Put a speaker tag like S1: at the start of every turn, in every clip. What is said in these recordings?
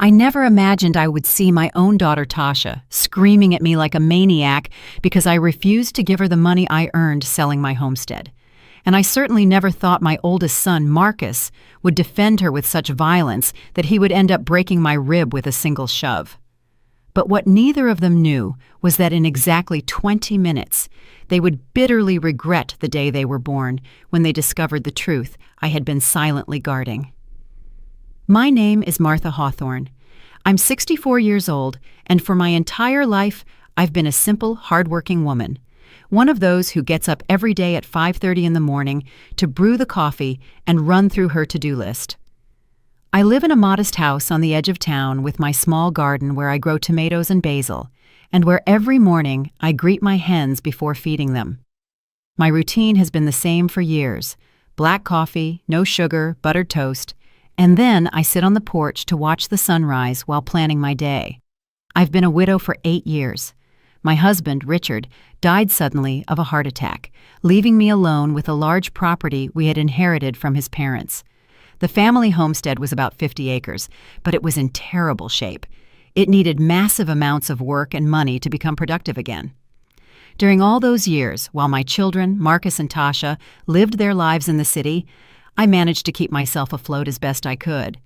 S1: I never imagined I would see my own daughter Tasha screaming at me like a maniac because I refused to give her the money I earned selling my homestead. And I certainly never thought my oldest son, Marcus, would defend her with such violence that he would end up breaking my rib with a single shove. But what neither of them knew was that in exactly 20 minutes, they would bitterly regret the day they were born when they discovered the truth I had been silently guarding. My name is Martha Hawthorne. I'm 64 years old, and for my entire life, I've been a simple, hardworking woman. One of those who gets up every day at 5:30 in the morning to brew the coffee and run through her to-do list. I live in a modest house on the edge of town with my small garden where I grow tomatoes and basil, and where every morning I greet my hens before feeding them. My routine has been the same for years: black coffee, no sugar, buttered toast, and then I sit on the porch to watch the sunrise while planning my day. I've been a widow for 8 years. My husband, Richard, died suddenly of a heart attack, leaving me alone with a large property we had inherited from his parents. The family homestead was about 50 acres, but it was in terrible shape. It needed massive amounts of work and money to become productive again. During all those years, while my children, Marcus and Tasha, lived their lives in the city, I managed to keep myself afloat as best I could.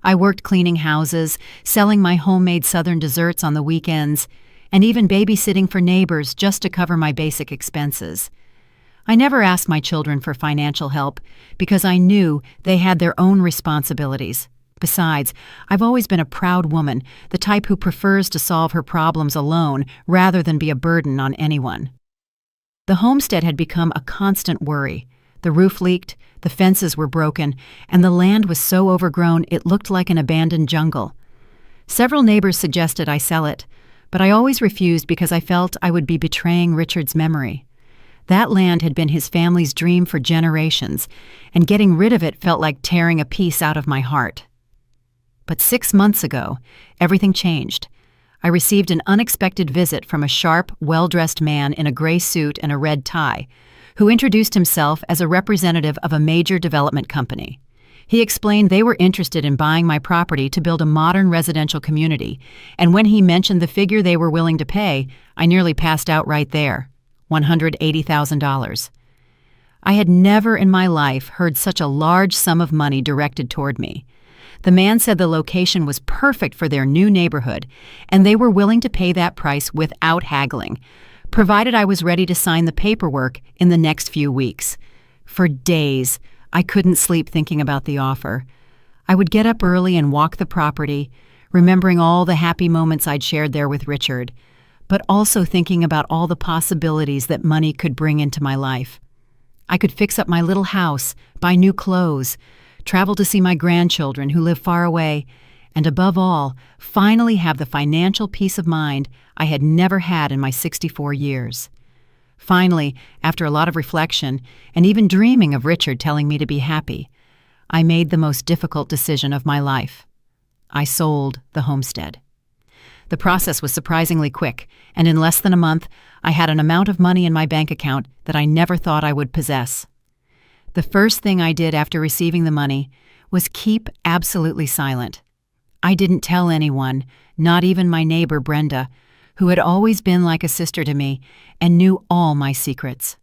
S1: I worked cleaning houses, selling my homemade southern desserts on the weekends, and even babysitting for neighbors just to cover my basic expenses. I never asked my children for financial help because I knew they had their own responsibilities. Besides, I've always been a proud woman, the type who prefers to solve her problems alone rather than be a burden on anyone. The homestead had become a constant worry. The roof leaked, the fences were broken, and the land was so overgrown it looked like an abandoned jungle. Several neighbors suggested I sell it, but I always refused because I felt I would be betraying Richard's memory. That land had been his family's dream for generations, and getting rid of it felt like tearing a piece out of my heart. But 6 months ago, everything changed. I received an unexpected visit from a sharp, well-dressed man in a gray suit and a red tie, who introduced himself as a representative of a major development company. He explained they were interested in buying my property to build a modern residential community, and when he mentioned the figure they were willing to pay, I nearly passed out right there: $180,000. I had never in my life heard such a large sum of money directed toward me. The man said the location was perfect for their new neighborhood, and they were willing to pay that price without haggling, provided I was ready to sign the paperwork in the next few weeks. For days, I couldn't sleep thinking about the offer. I would get up early and walk the property, remembering all the happy moments I'd shared there with Richard, but also thinking about all the possibilities that money could bring into my life. I could fix up my little house, buy new clothes, travel to see my grandchildren who live far away, and above all, finally have the financial peace of mind I had never had in my 64 years. Finally, after a lot of reflection, and even dreaming of Richard telling me to be happy, I made the most difficult decision of my life. I sold the homestead. The process was surprisingly quick, and in less than a month, I had an amount of money in my bank account that I never thought I would possess. The first thing I did after receiving the money was keep absolutely silent. I didn't tell anyone, not even my neighbor Brenda, who had always been like a sister to me and knew all my secrets.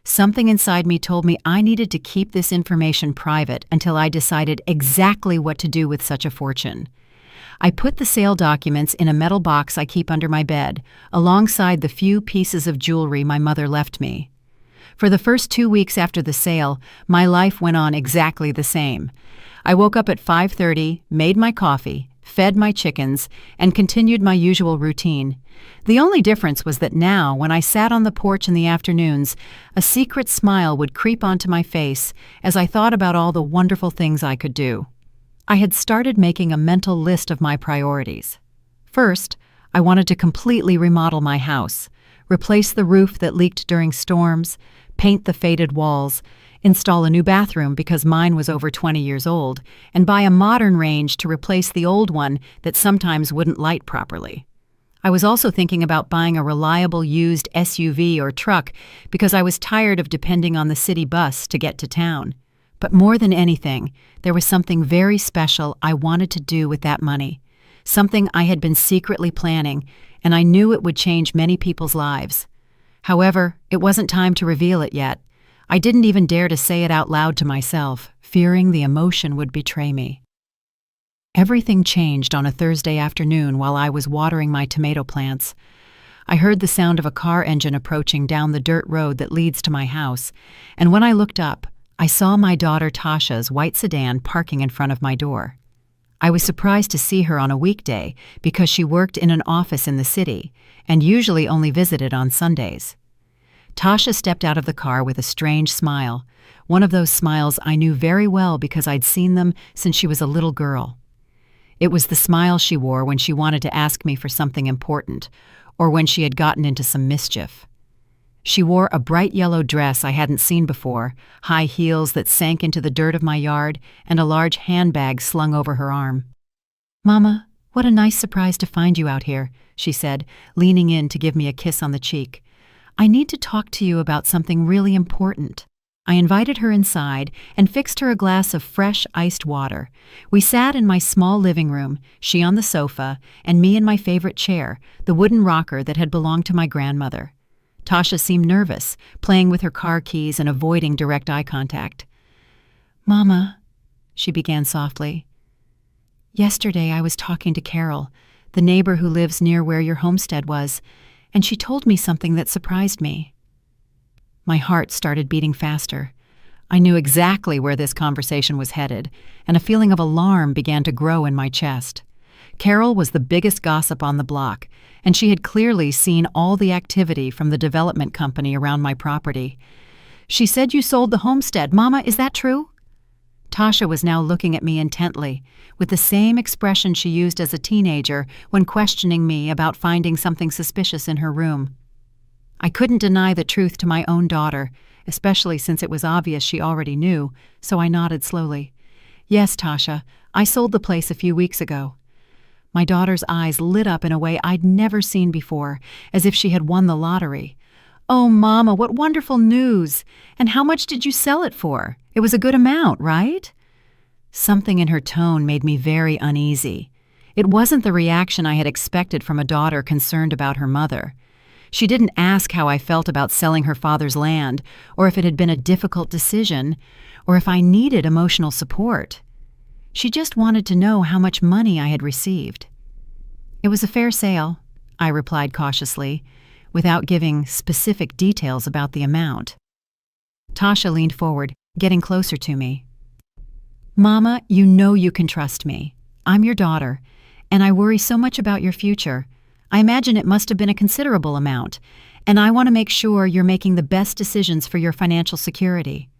S1: Something inside me told me I needed to keep this information private until I decided exactly what to do with such a fortune. I put the sale documents in a metal box I keep under my bed, alongside the few pieces of jewelry my mother left me. For the first 2 weeks after the sale, my life went on exactly the same. I woke up at 5:30, made my coffee, fed my chickens, and continued my usual routine. The only difference was that now, when I sat on the porch in the afternoons, a secret smile would creep onto my face as I thought about all the wonderful things I could do. I had started making a mental list of my priorities. First, I wanted to completely remodel my house, replace the roof that leaked during storms, paint the faded walls, install a new bathroom because mine was over 20 years old, and buy a modern range to replace the old one that sometimes wouldn't light properly. I was also thinking about buying a reliable used SUV or truck because I was tired of depending on the city bus to get to town. But more than anything, there was something very special I wanted to do with that money. something I had been secretly planning, and I knew it would change many people's lives. However, it wasn't time to reveal it yet. I didn't even dare to say it out loud to myself, fearing the emotion would betray me. Everything changed on a Thursday afternoon while I was watering my tomato plants. I heard the sound of a car engine approaching down the dirt road that leads to my house, and when I looked up, I saw my daughter Tasha's white sedan parking in front of my door. I was surprised to see her on a weekday because she worked in an office in the city and usually only visited on Sundays. Tasha stepped out of the car with a strange smile, one of those smiles I knew very well because I'd seen them since she was a little girl. It was the smile she wore when she wanted to ask me for something important, or when she had gotten into some mischief. She wore a bright yellow dress I hadn't seen before, high heels that sank into the dirt of my yard, and a large handbag slung over her arm. "Mama, what a nice surprise to find you out here," she said, leaning in to give me a kiss on the cheek. "I need to talk to you about something really important." I invited her inside and fixed her a glass of fresh iced water. We sat in my small living room, she on the sofa, and me in my favorite chair, the wooden rocker that had belonged to my grandmother. Tasha seemed nervous, playing with her car keys and avoiding direct eye contact. "Mama," she began softly, "yesterday I was talking to Carol, the neighbor who lives near where your homestead was, and she told me something that surprised me." My heart started beating faster. I knew exactly where this conversation was headed, and a feeling of alarm began to grow in my chest. Carol was the biggest gossip on the block, and she had clearly seen all the activity from the development company around my property. "She said you sold the homestead. Mama, is that true?" Tasha was now looking at me intently, with the same expression she used as a teenager when questioning me about finding something suspicious in her room. I couldn't deny the truth to my own daughter, especially since it was obvious she already knew, so I nodded slowly. "Yes, Tasha, I sold the place a few weeks ago." My daughter's eyes lit up in a way I'd never seen before, as if she had won the lottery. "Oh, Mama, what wonderful news! And how much did you sell it for? It was a good amount, right?" Something in her tone made me very uneasy. It wasn't the reaction I had expected from a daughter concerned about her mother. She didn't ask how I felt about selling her father's land, or if it had been a difficult decision, or if I needed emotional support. She just wanted to know how much money I had received. "It was a fair sale," I replied cautiously, without giving specific details about the amount. Tasha leaned forward, getting closer to me. "Mama, you know you can trust me. I'm your daughter, and I worry so much about your future. I imagine it must have been a considerable amount, and I want to make sure you're making the best decisions for your financial security."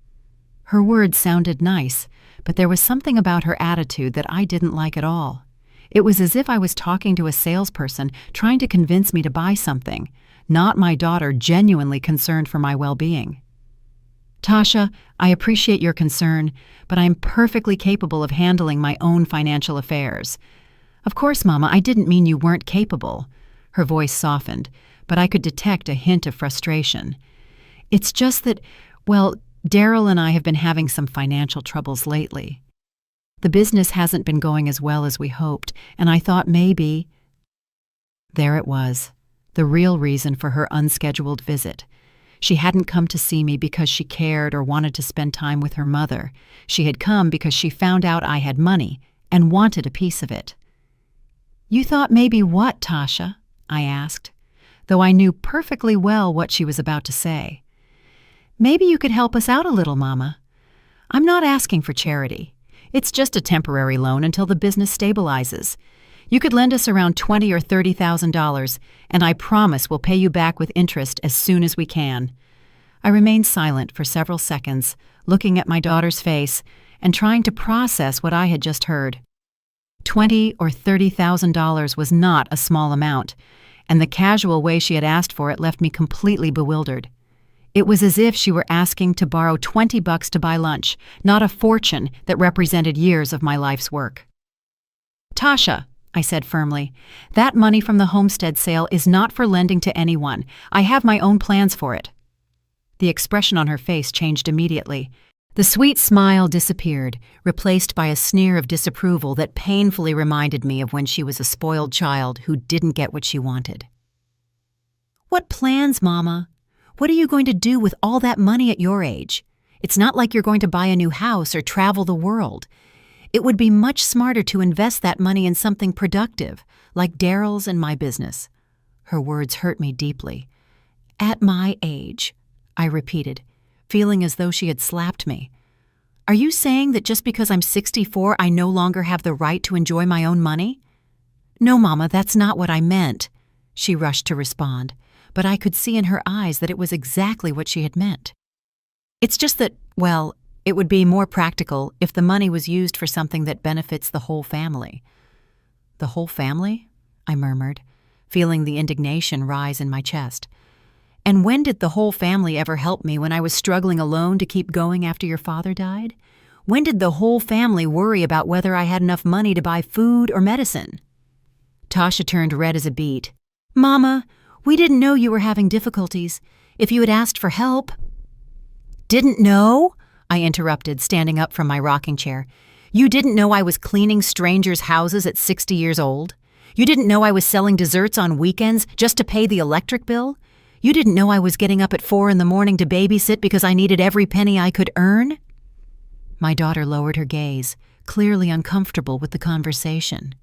S1: Her words sounded nice, but there was something about her attitude that I didn't like at all. It was as if I was talking to a salesperson trying to convince me to buy something, not my daughter genuinely concerned for my well-being. "Tasha, I appreciate your concern, but I am perfectly capable of handling my own financial affairs." "Of course, Mama, I didn't mean you weren't capable." Her voice softened, but I could detect a hint of frustration. "It's just that, well, Daryl and I have been having some financial troubles lately. The business hasn't been going as well as we hoped, and I thought maybe—" There it was, the real reason for her unscheduled visit. She hadn't come to see me because she cared or wanted to spend time with her mother. She had come because she found out I had money and wanted a piece of it. "You thought maybe what, Tasha?" I asked, though I knew perfectly well what she was about to say. "Maybe you could help us out a little, Mama. I'm not asking for charity. It's just a temporary loan until the business stabilizes. You could lend us around $20,000 or $30,000, and I promise we'll pay you back with interest as soon as we can." I remained silent for several seconds, looking at my daughter's face and trying to process what I had just heard. $20,000 or $30,000 was not a small amount, and the casual way she had asked for it left me completely bewildered. It was as if she were asking to borrow $20 to buy lunch, not a fortune that represented years of my life's work. "Tasha," I said firmly, "that money from the homestead sale is not for lending to anyone. I have my own plans for it." The expression on her face changed immediately. The sweet smile disappeared, replaced by a sneer of disapproval that painfully reminded me of when she was a spoiled child who didn't get what she wanted. "What plans, Mama? What are you going to do with all that money at your age? It's not like you're going to buy a new house or travel the world. It would be much smarter to invest that money in something productive, like Daryl's and my business." Her words hurt me deeply. "At my age," I repeated, feeling as though she had slapped me. "Are you saying that just because I'm 64, I no longer have the right to enjoy my own money?" "No, Mama, that's not what I meant," she rushed to respond, but I could see in her eyes that it was exactly what she had meant. "It's just that, well, it would be more practical if the money was used for something that benefits the whole family." "The whole family?" I murmured, feeling the indignation rise in my chest. "And when did the whole family ever help me when I was struggling alone to keep going after your father died? When did the whole family worry about whether I had enough money to buy food or medicine?" Tasha turned red as a beet. "Mama, we didn't know you were having difficulties. If you had asked for help—" "Didn't know?" I interrupted, standing up from my rocking chair. "You didn't know I was cleaning strangers' houses at 60 years old? You didn't know I was selling desserts on weekends just to pay the electric bill? You didn't know I was getting up at 4 in the morning to babysit because I needed every penny I could earn?" My daughter lowered her gaze, clearly uncomfortable with the conversation.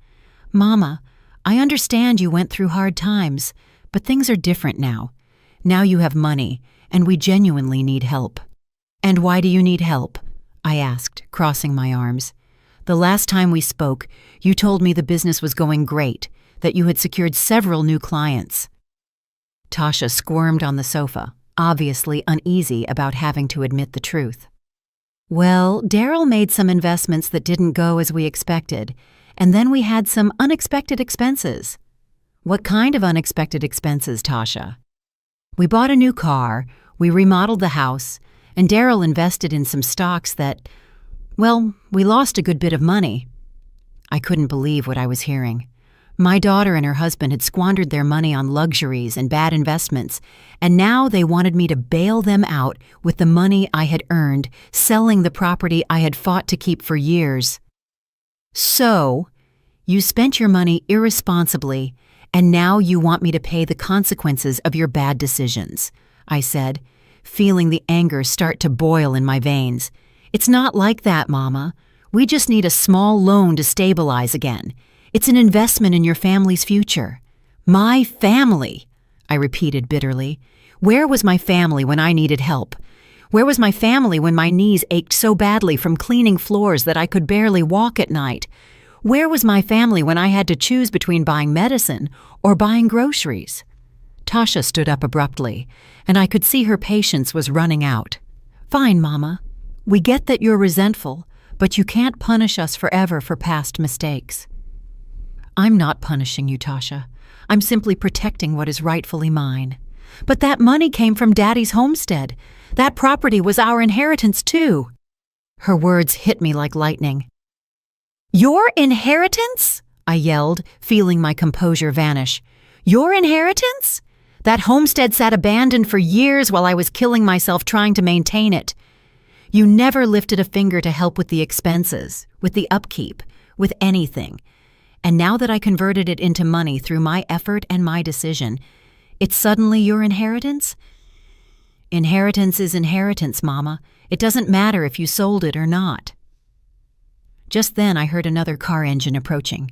S1: "Mama, I understand you went through hard times, but things are different now. Now you have money, and we genuinely need help." "And why do you need help?" I asked, crossing my arms. "The last time we spoke, you told me the business was going great, that you had secured several new clients." Tasha squirmed on the sofa, obviously uneasy about having to admit the truth. "Well, Daryl made some investments that didn't go as we expected, and then we had some unexpected expenses." "What kind of unexpected expenses, Tasha?" "We bought a new car, we remodeled the house, and Daryl invested in some stocks that, well, we lost a good bit of money." I couldn't believe what I was hearing. My daughter and her husband had squandered their money on luxuries and bad investments, and now they wanted me to bail them out with the money I had earned, selling the property I had fought to keep for years. "So, you spent your money irresponsibly, and now you want me to pay the consequences of your bad decisions," I said, feeling the anger start to boil in my veins. "It's not like that, Mama. We just need a small loan to stabilize again. It's an investment in your family's future." "My family," I repeated bitterly. "Where was my family when I needed help? Where was my family when my knees ached so badly from cleaning floors that I could barely walk at night? Where was my family when I had to choose between buying medicine or buying groceries?" Tasha stood up abruptly, and I could see her patience was running out. "Fine, Mama. We get that you're resentful, but you can't punish us forever for past mistakes." "I'm not punishing you, Tasha. I'm simply protecting what is rightfully mine." "But that money came from Daddy's homestead. That property was our inheritance, too." Her words hit me like lightning. "Your inheritance?" I yelled, feeling my composure vanish. "Your inheritance? That homestead sat abandoned for years while I was killing myself trying to maintain it. You never lifted a finger to help with the expenses, with the upkeep, with anything. And now that I converted it into money through my effort and my decision, it's suddenly your inheritance?" "Inheritance is inheritance, Mama. It doesn't matter if you sold it or not." Just then I heard another car engine approaching.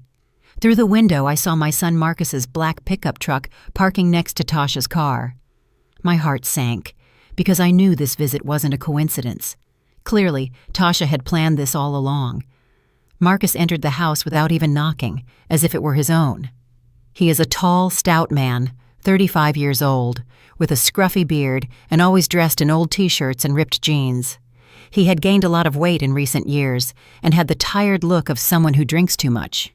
S1: Through the window I saw my son Marcus's black pickup truck parking next to Tasha's car. My heart sank, because I knew this visit wasn't a coincidence. Clearly, Tasha had planned this all along. Marcus entered the house without even knocking, as if it were his own. He is a tall, stout man, 35 years old, with a scruffy beard and always dressed in old t-shirts and ripped jeans. He had gained a lot of weight in recent years and had the tired look of someone who drinks too much.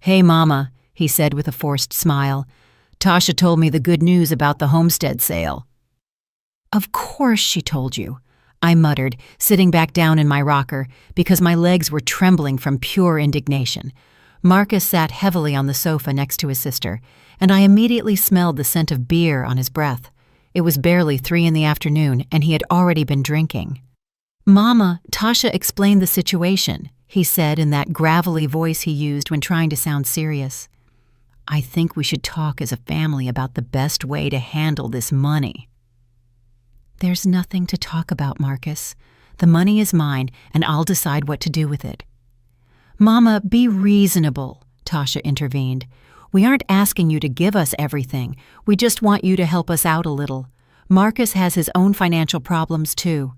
S1: "Hey, Mama," he said with a forced smile. "Tasha told me the good news about the homestead sale." "Of course she told you," I muttered, sitting back down in my rocker because my legs were trembling from pure indignation. Marcus sat heavily on the sofa next to his sister, and I immediately smelled the scent of beer on his breath. It was barely 3 in the afternoon, and he had already been drinking. Mama, Tasha explained the situation, he said in that gravelly voice he used when trying to sound serious. I think we should talk as a family about the best way to handle this money. There's nothing to talk about, Marcus. The money is mine, and I'll decide what to do with it. Mama, be reasonable, Tasha intervened. We aren't asking you to give us everything. We just want you to help us out a little. Marcus has his own financial problems, too.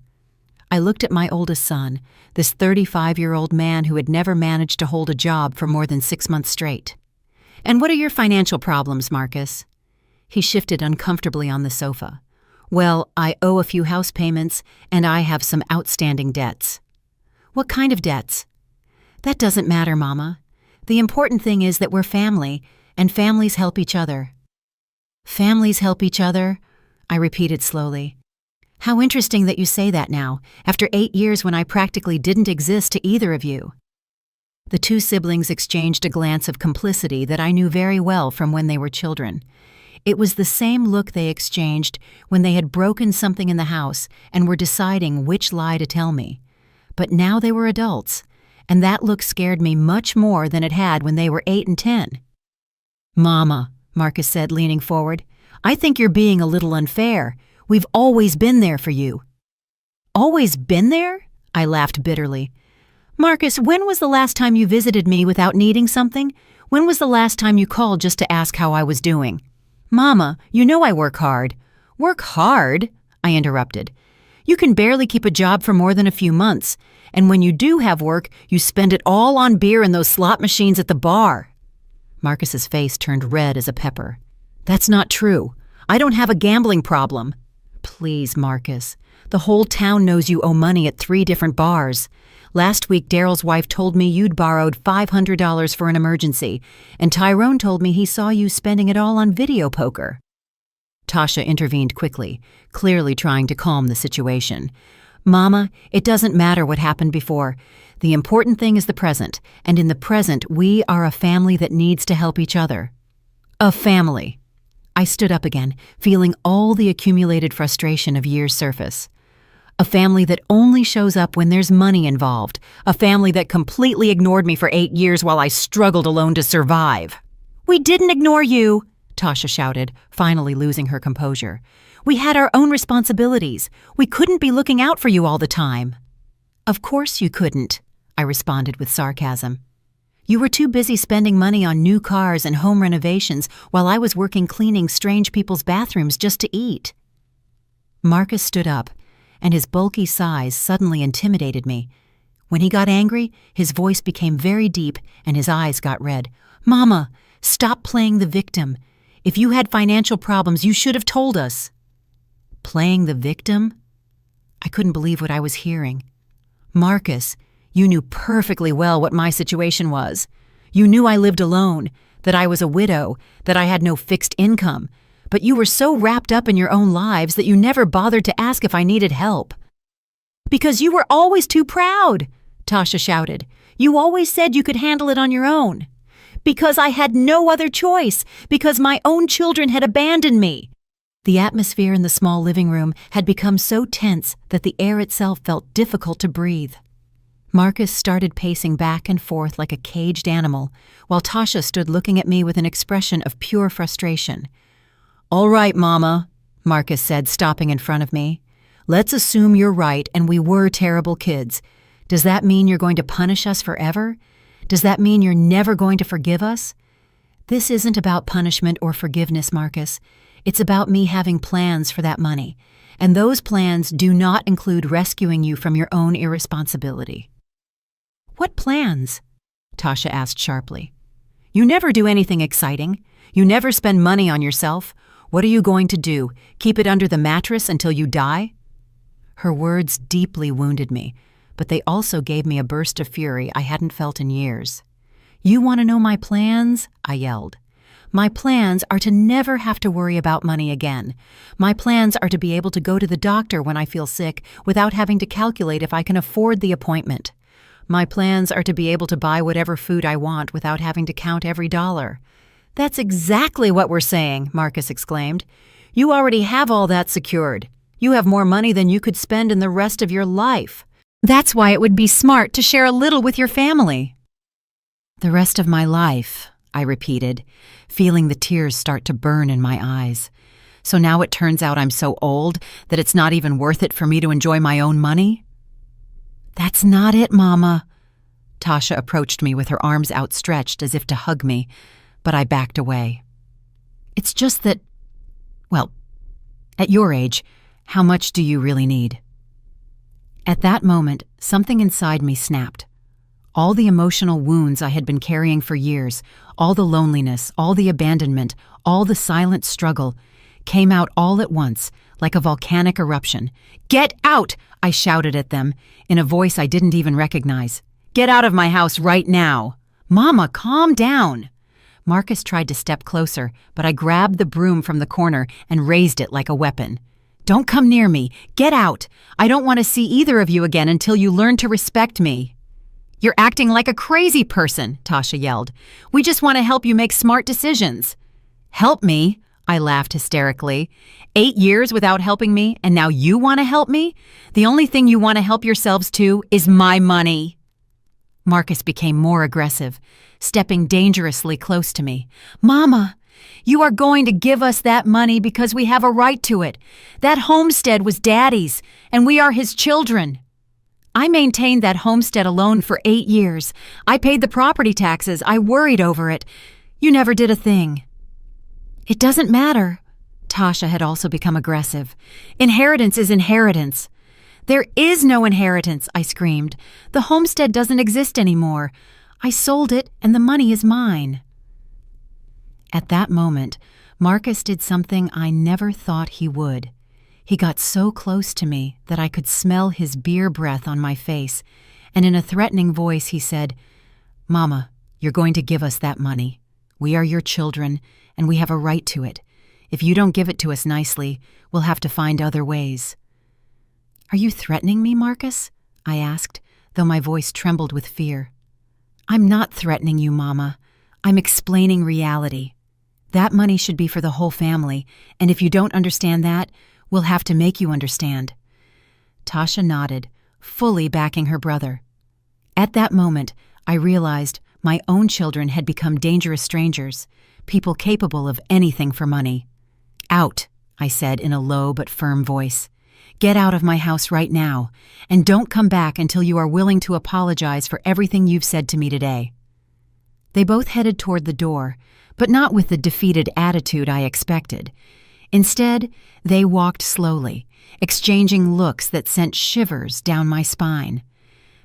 S1: I looked at my oldest son, this 35-year-old man who had never managed to hold a job for more than 6 months straight. And what are your financial problems, Marcus? He shifted uncomfortably on the sofa. Well, I owe a few house payments, and I have some outstanding debts. What kind of debts? That doesn't matter, Mama. The important thing is that we're family, and families help each other. Families help each other? I repeated slowly. How interesting that you say that now, after 8 years when I practically didn't exist to either of you. The two siblings exchanged a glance of complicity that I knew very well from when they were children. It was the same look they exchanged when they had broken something in the house and were deciding which lie to tell me. But now they were adults, and that look scared me much more than it had when they were 8 and 10. Mama, Marcus said, leaning forward, I think you're being a little unfair. We've always been there for you. Always been there? I laughed bitterly. Marcus, when was the last time you visited me without needing something? When was the last time you called just to ask how I was doing? Mama, you know I work hard. Work hard? I interrupted. You can barely keep a job for more than a few months, and when you do have work, you spend it all on beer and those slot machines at the bar. Marcus's face turned red as a pepper. That's not true. I don't have a gambling problem. Please, Marcus. The whole town knows you owe money at 3 different bars. Last week, Daryl's wife told me you'd borrowed $500 for an emergency, and Tyrone told me he saw you spending it all on video poker. Tasha intervened quickly, clearly trying to calm the situation. Mama, it doesn't matter what happened before. The important thing is the present, and in the present, we are a family that needs to help each other. A family. I stood up again, feeling all the accumulated frustration of years surface. A family that only shows up when there's money involved. A family that completely ignored me for 8 years while I struggled alone to survive. We didn't ignore you, Tasha shouted, finally losing her composure. We had our own responsibilities. We couldn't be looking out for you all the time. Of course you couldn't, I responded with sarcasm. You were too busy spending money on new cars and home renovations while I was working cleaning strange people's bathrooms just to eat. Marcus stood up, and his bulky size suddenly intimidated me. When he got angry, his voice became very deep and his eyes got red. Mama, stop playing the victim. If you had financial problems, you should have told us. Playing the victim? I couldn't believe what I was hearing. Marcus, you knew perfectly well what my situation was. You knew I lived alone, that I was a widow, that I had no fixed income, but you were so wrapped up in your own lives that you never bothered to ask if I needed help. Because you were always too proud, Tasha shouted. You always said you could handle it on your own. Because I had no other choice, because my own children had abandoned me. The atmosphere in the small living room had become so tense that the air itself felt difficult to breathe. Marcus started pacing back and forth like a caged animal, while Tasha stood looking at me with an expression of pure frustration. All right, Mama, Marcus said, stopping in front of me. Let's assume you're right and we were terrible kids. Does that mean you're going to punish us forever? Does that mean you're never going to forgive us? This isn't about punishment or forgiveness, Marcus. It's about me having plans for that money, and those plans do not include rescuing you from your own irresponsibility. What plans? Tasha asked sharply. You never do anything exciting. You never spend money on yourself. What are you going to do? Keep it under the mattress until you die? Her words deeply wounded me, but they also gave me a burst of fury I hadn't felt in years. You want to know my plans? I yelled. My plans are to never have to worry about money again. My plans are to be able to go to the doctor when I feel sick without having to calculate if I can afford the appointment. My plans are to be able to buy whatever food I want without having to count every dollar. That's exactly what we're saying, Marcus exclaimed. You already have all that secured. You have more money than you could spend in the rest of your life. That's why it would be smart to share a little with your family. The rest of my life, I repeated, feeling the tears start to burn in my eyes. So now it turns out I'm so old that it's not even worth it for me to enjoy my own money? That's not it, Mama. Tasha approached me with her arms outstretched as if to hug me, but I backed away. It's just that, well, at your age, how much do you really need? At that moment, something inside me snapped. All the emotional wounds I had been carrying for years, all the loneliness, all the abandonment, all the silent struggle, came out all at once, like a volcanic eruption. "Get out!" I shouted at them, in a voice I didn't even recognize. "Get out of my house right now!" "Mama, calm down!" Marcus tried to step closer, but I grabbed the broom from the corner and raised it like a weapon. "Don't come near me! Get out! I don't want to see either of you again until you learn to respect me." "You're acting like a crazy person," Tasha yelled. "We just want to help you make smart decisions." "Help me?" I laughed hysterically. 8 years without helping me, and now you want to help me? The only thing you want to help yourselves to is my money. Marcus became more aggressive, stepping dangerously close to me. "Mama, you are going to give us that money because we have a right to it. That homestead was Daddy's, and we are his children." "I maintained that homestead alone for 8 years. I paid the property taxes. I worried over it. You never did a thing." "It doesn't matter." Tasha had also become aggressive. "Inheritance is inheritance." "There is no inheritance," I screamed. "The homestead doesn't exist anymore. I sold it, and the money is mine." At that moment, Marcus did something I never thought he would. He got so close to me that I could smell his beer breath on my face, and in a threatening voice he said, "Mama, you're going to give us that money. We are your children, and we have a right to it. If you don't give it to us nicely, we'll have to find other ways." "Are you threatening me, Marcus?" I asked, though my voice trembled with fear. "I'm not threatening you, Mama. I'm explaining reality. That money should be for the whole family, and if you don't understand that, we'll have to make you understand." Tasha nodded, fully backing her brother. At that moment, I realized my own children had become dangerous strangers, people capable of anything for money. "Out," I said in a low but firm voice. "Get out of my house right now, and don't come back until you are willing to apologize for everything you've said to me today." They both headed toward the door, but not with the defeated attitude I expected. Instead, they walked slowly, exchanging looks that sent shivers down my spine.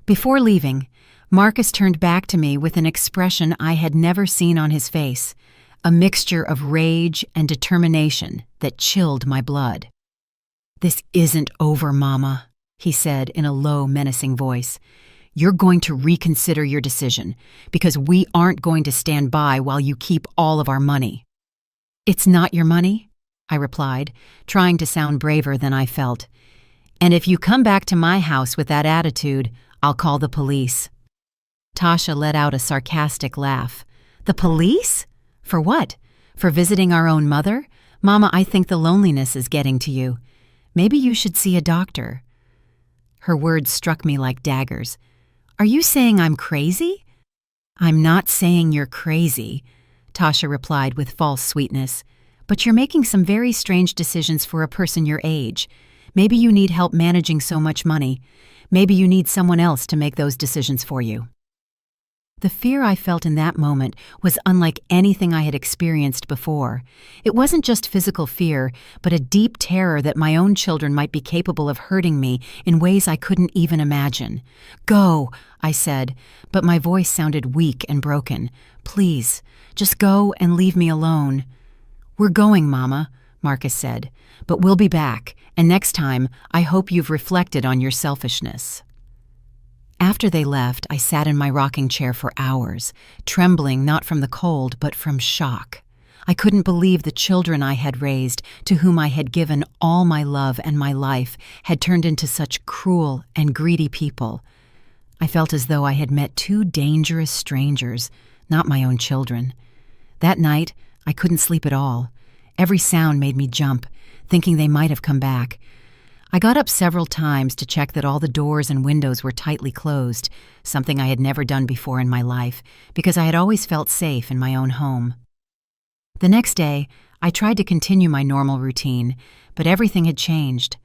S1: Before leaving, Marcus turned back to me with an expression I had never seen on his face, a mixture of rage and determination that chilled my blood. "This isn't over, Mama," he said in a low, menacing voice. "You're going to reconsider your decision, because we aren't going to stand by while you keep all of our money." "It's not your money," I replied, trying to sound braver than I felt. "And if you come back to my house with that attitude, I'll call the police." Tasha let out a sarcastic laugh. "The police? For what? For visiting our own mother? Mama, I think the loneliness is getting to you. Maybe you should see a doctor." Her words struck me like daggers. "Are you saying I'm crazy?" "I'm not saying you're crazy," Tasha replied with false sweetness. "But you're making some very strange decisions for a person your age. Maybe you need help managing so much money. Maybe you need someone else to make those decisions for you." The fear I felt in that moment was unlike anything I had experienced before. It wasn't just physical fear, but a deep terror that my own children might be capable of hurting me in ways I couldn't even imagine. "Go," I said, but my voice sounded weak and broken. "Please, just go and leave me alone." "We're going, Mama," Marcus said, "but we'll be back, and next time I hope you've reflected on your selfishness." After they left, I sat in my rocking chair for hours, trembling not from the cold but from shock. I couldn't believe the children I had raised, to whom I had given all my love and my life, had turned into such cruel and greedy people. I felt as though I had met 2 dangerous strangers, not my own children. That night, I couldn't sleep at all. Every sound made me jump, thinking they might have come back. I got up several times to check that all the doors and windows were tightly closed, something I had never done before in my life, because I had always felt safe in my own home. The next day, I tried to continue my normal routine, but everything had changed.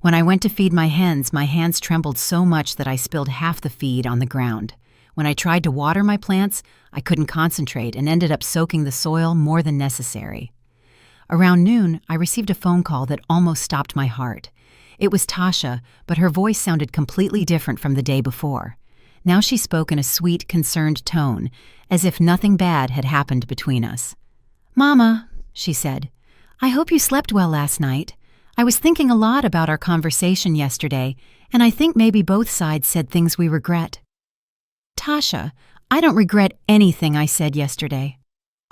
S1: When I went to feed my hens, my hands trembled so much that I spilled half the feed on the ground. When I tried to water my plants, I couldn't concentrate and ended up soaking the soil more than necessary. Around noon, I received a phone call that almost stopped my heart. It was Tasha, but her voice sounded completely different from the day before. Now she spoke in a sweet, concerned tone, as if nothing bad had happened between us. "Mama," she said, "I hope you slept well last night. I was thinking a lot about our conversation yesterday, and I think maybe both sides said things we regret." "Tasha, I don't regret anything I said yesterday."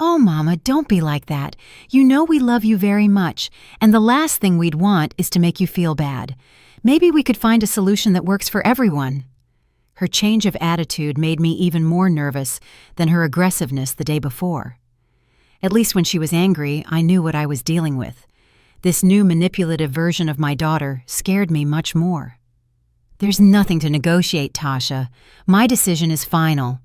S1: "Oh, Mama, don't be like that. You know we love you very much, and the last thing we'd want is to make you feel bad. Maybe we could find a solution that works for everyone." Her change of attitude made me even more nervous than her aggressiveness the day before. At least when she was angry, I knew what I was dealing with. This new manipulative version of my daughter scared me much more. "There's nothing to negotiate, Tasha. My decision is final."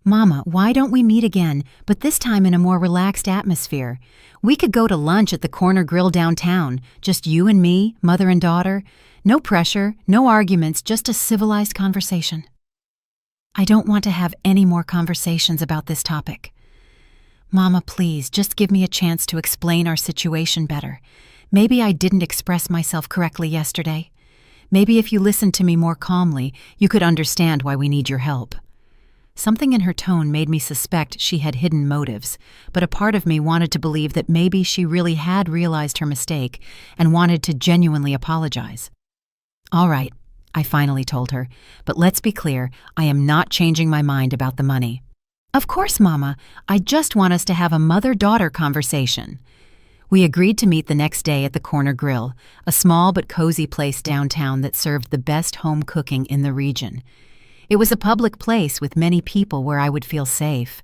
S1: "Mama, why don't we meet again, but this time in a more relaxed atmosphere? We could go to lunch at the corner grill downtown, just you and me, mother and daughter. No pressure, no arguments, just a civilized conversation." "I don't want to have any more conversations about this topic. Mama, please, just give me a chance to explain our situation better. Maybe I didn't express myself correctly yesterday. Maybe if you listened to me more calmly, you could understand why we need your help." Something in her tone made me suspect she had hidden motives, but a part of me wanted to believe that maybe she really had realized her mistake and wanted to genuinely apologize. "All right," I finally told her, "but let's be clear, I am not changing my mind about the money." "Of course, Mama. I just want us to have a mother-daughter conversation." We agreed to meet the next day at the Corner Grill, a small but cozy place downtown that served the best home cooking in the region. It was a public place with many people where I would feel safe.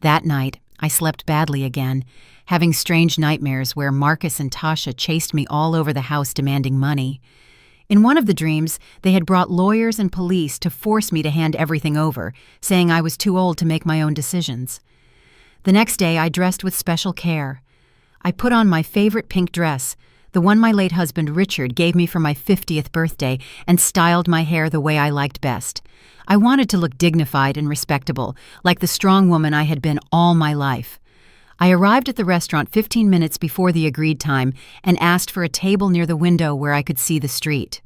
S1: That night, I slept badly again, having strange nightmares where Marcus and Tasha chased me all over the house demanding money. In one of the dreams, they had brought lawyers and police to force me to hand everything over, saying I was too old to make my own decisions. The next day, I dressed with special care. I put on my favorite pink dress, the one my late husband Richard gave me for my 50th birthday, and styled my hair the way I liked best. I wanted to look dignified and respectable, like the strong woman I had been all my life. I arrived at the restaurant 15 minutes before the agreed time and asked for a table near the window where I could see the street.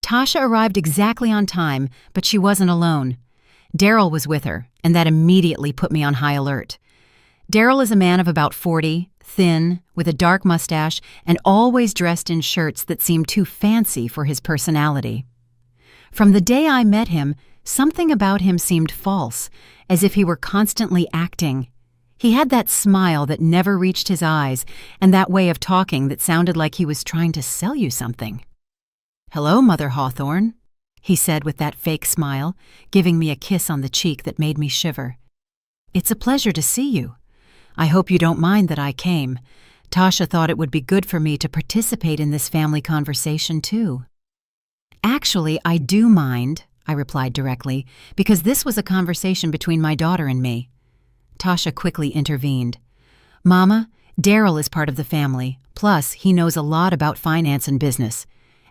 S1: Tasha arrived exactly on time, but she wasn't alone. Daryl was with her, and that immediately put me on high alert. Daryl is a man of about 40, thin, with a dark mustache, and always dressed in shirts that seemed too fancy for his personality. From the day I met him, something about him seemed false, as if he were constantly acting. He had that smile that never reached his eyes, and that way of talking that sounded like he was trying to sell you something. "Hello, Mother Hawthorne," he said with that fake smile, giving me a kiss on the cheek that made me shiver. "It's a pleasure to see you. I hope you don't mind that I came. Tasha thought it would be good for me to participate in this family conversation, too." "Actually, I do mind," I replied directly, because this was a conversation between my daughter and me. Tasha quickly intervened. "Mama, Daryl is part of the family, plus he knows a lot about finance and business,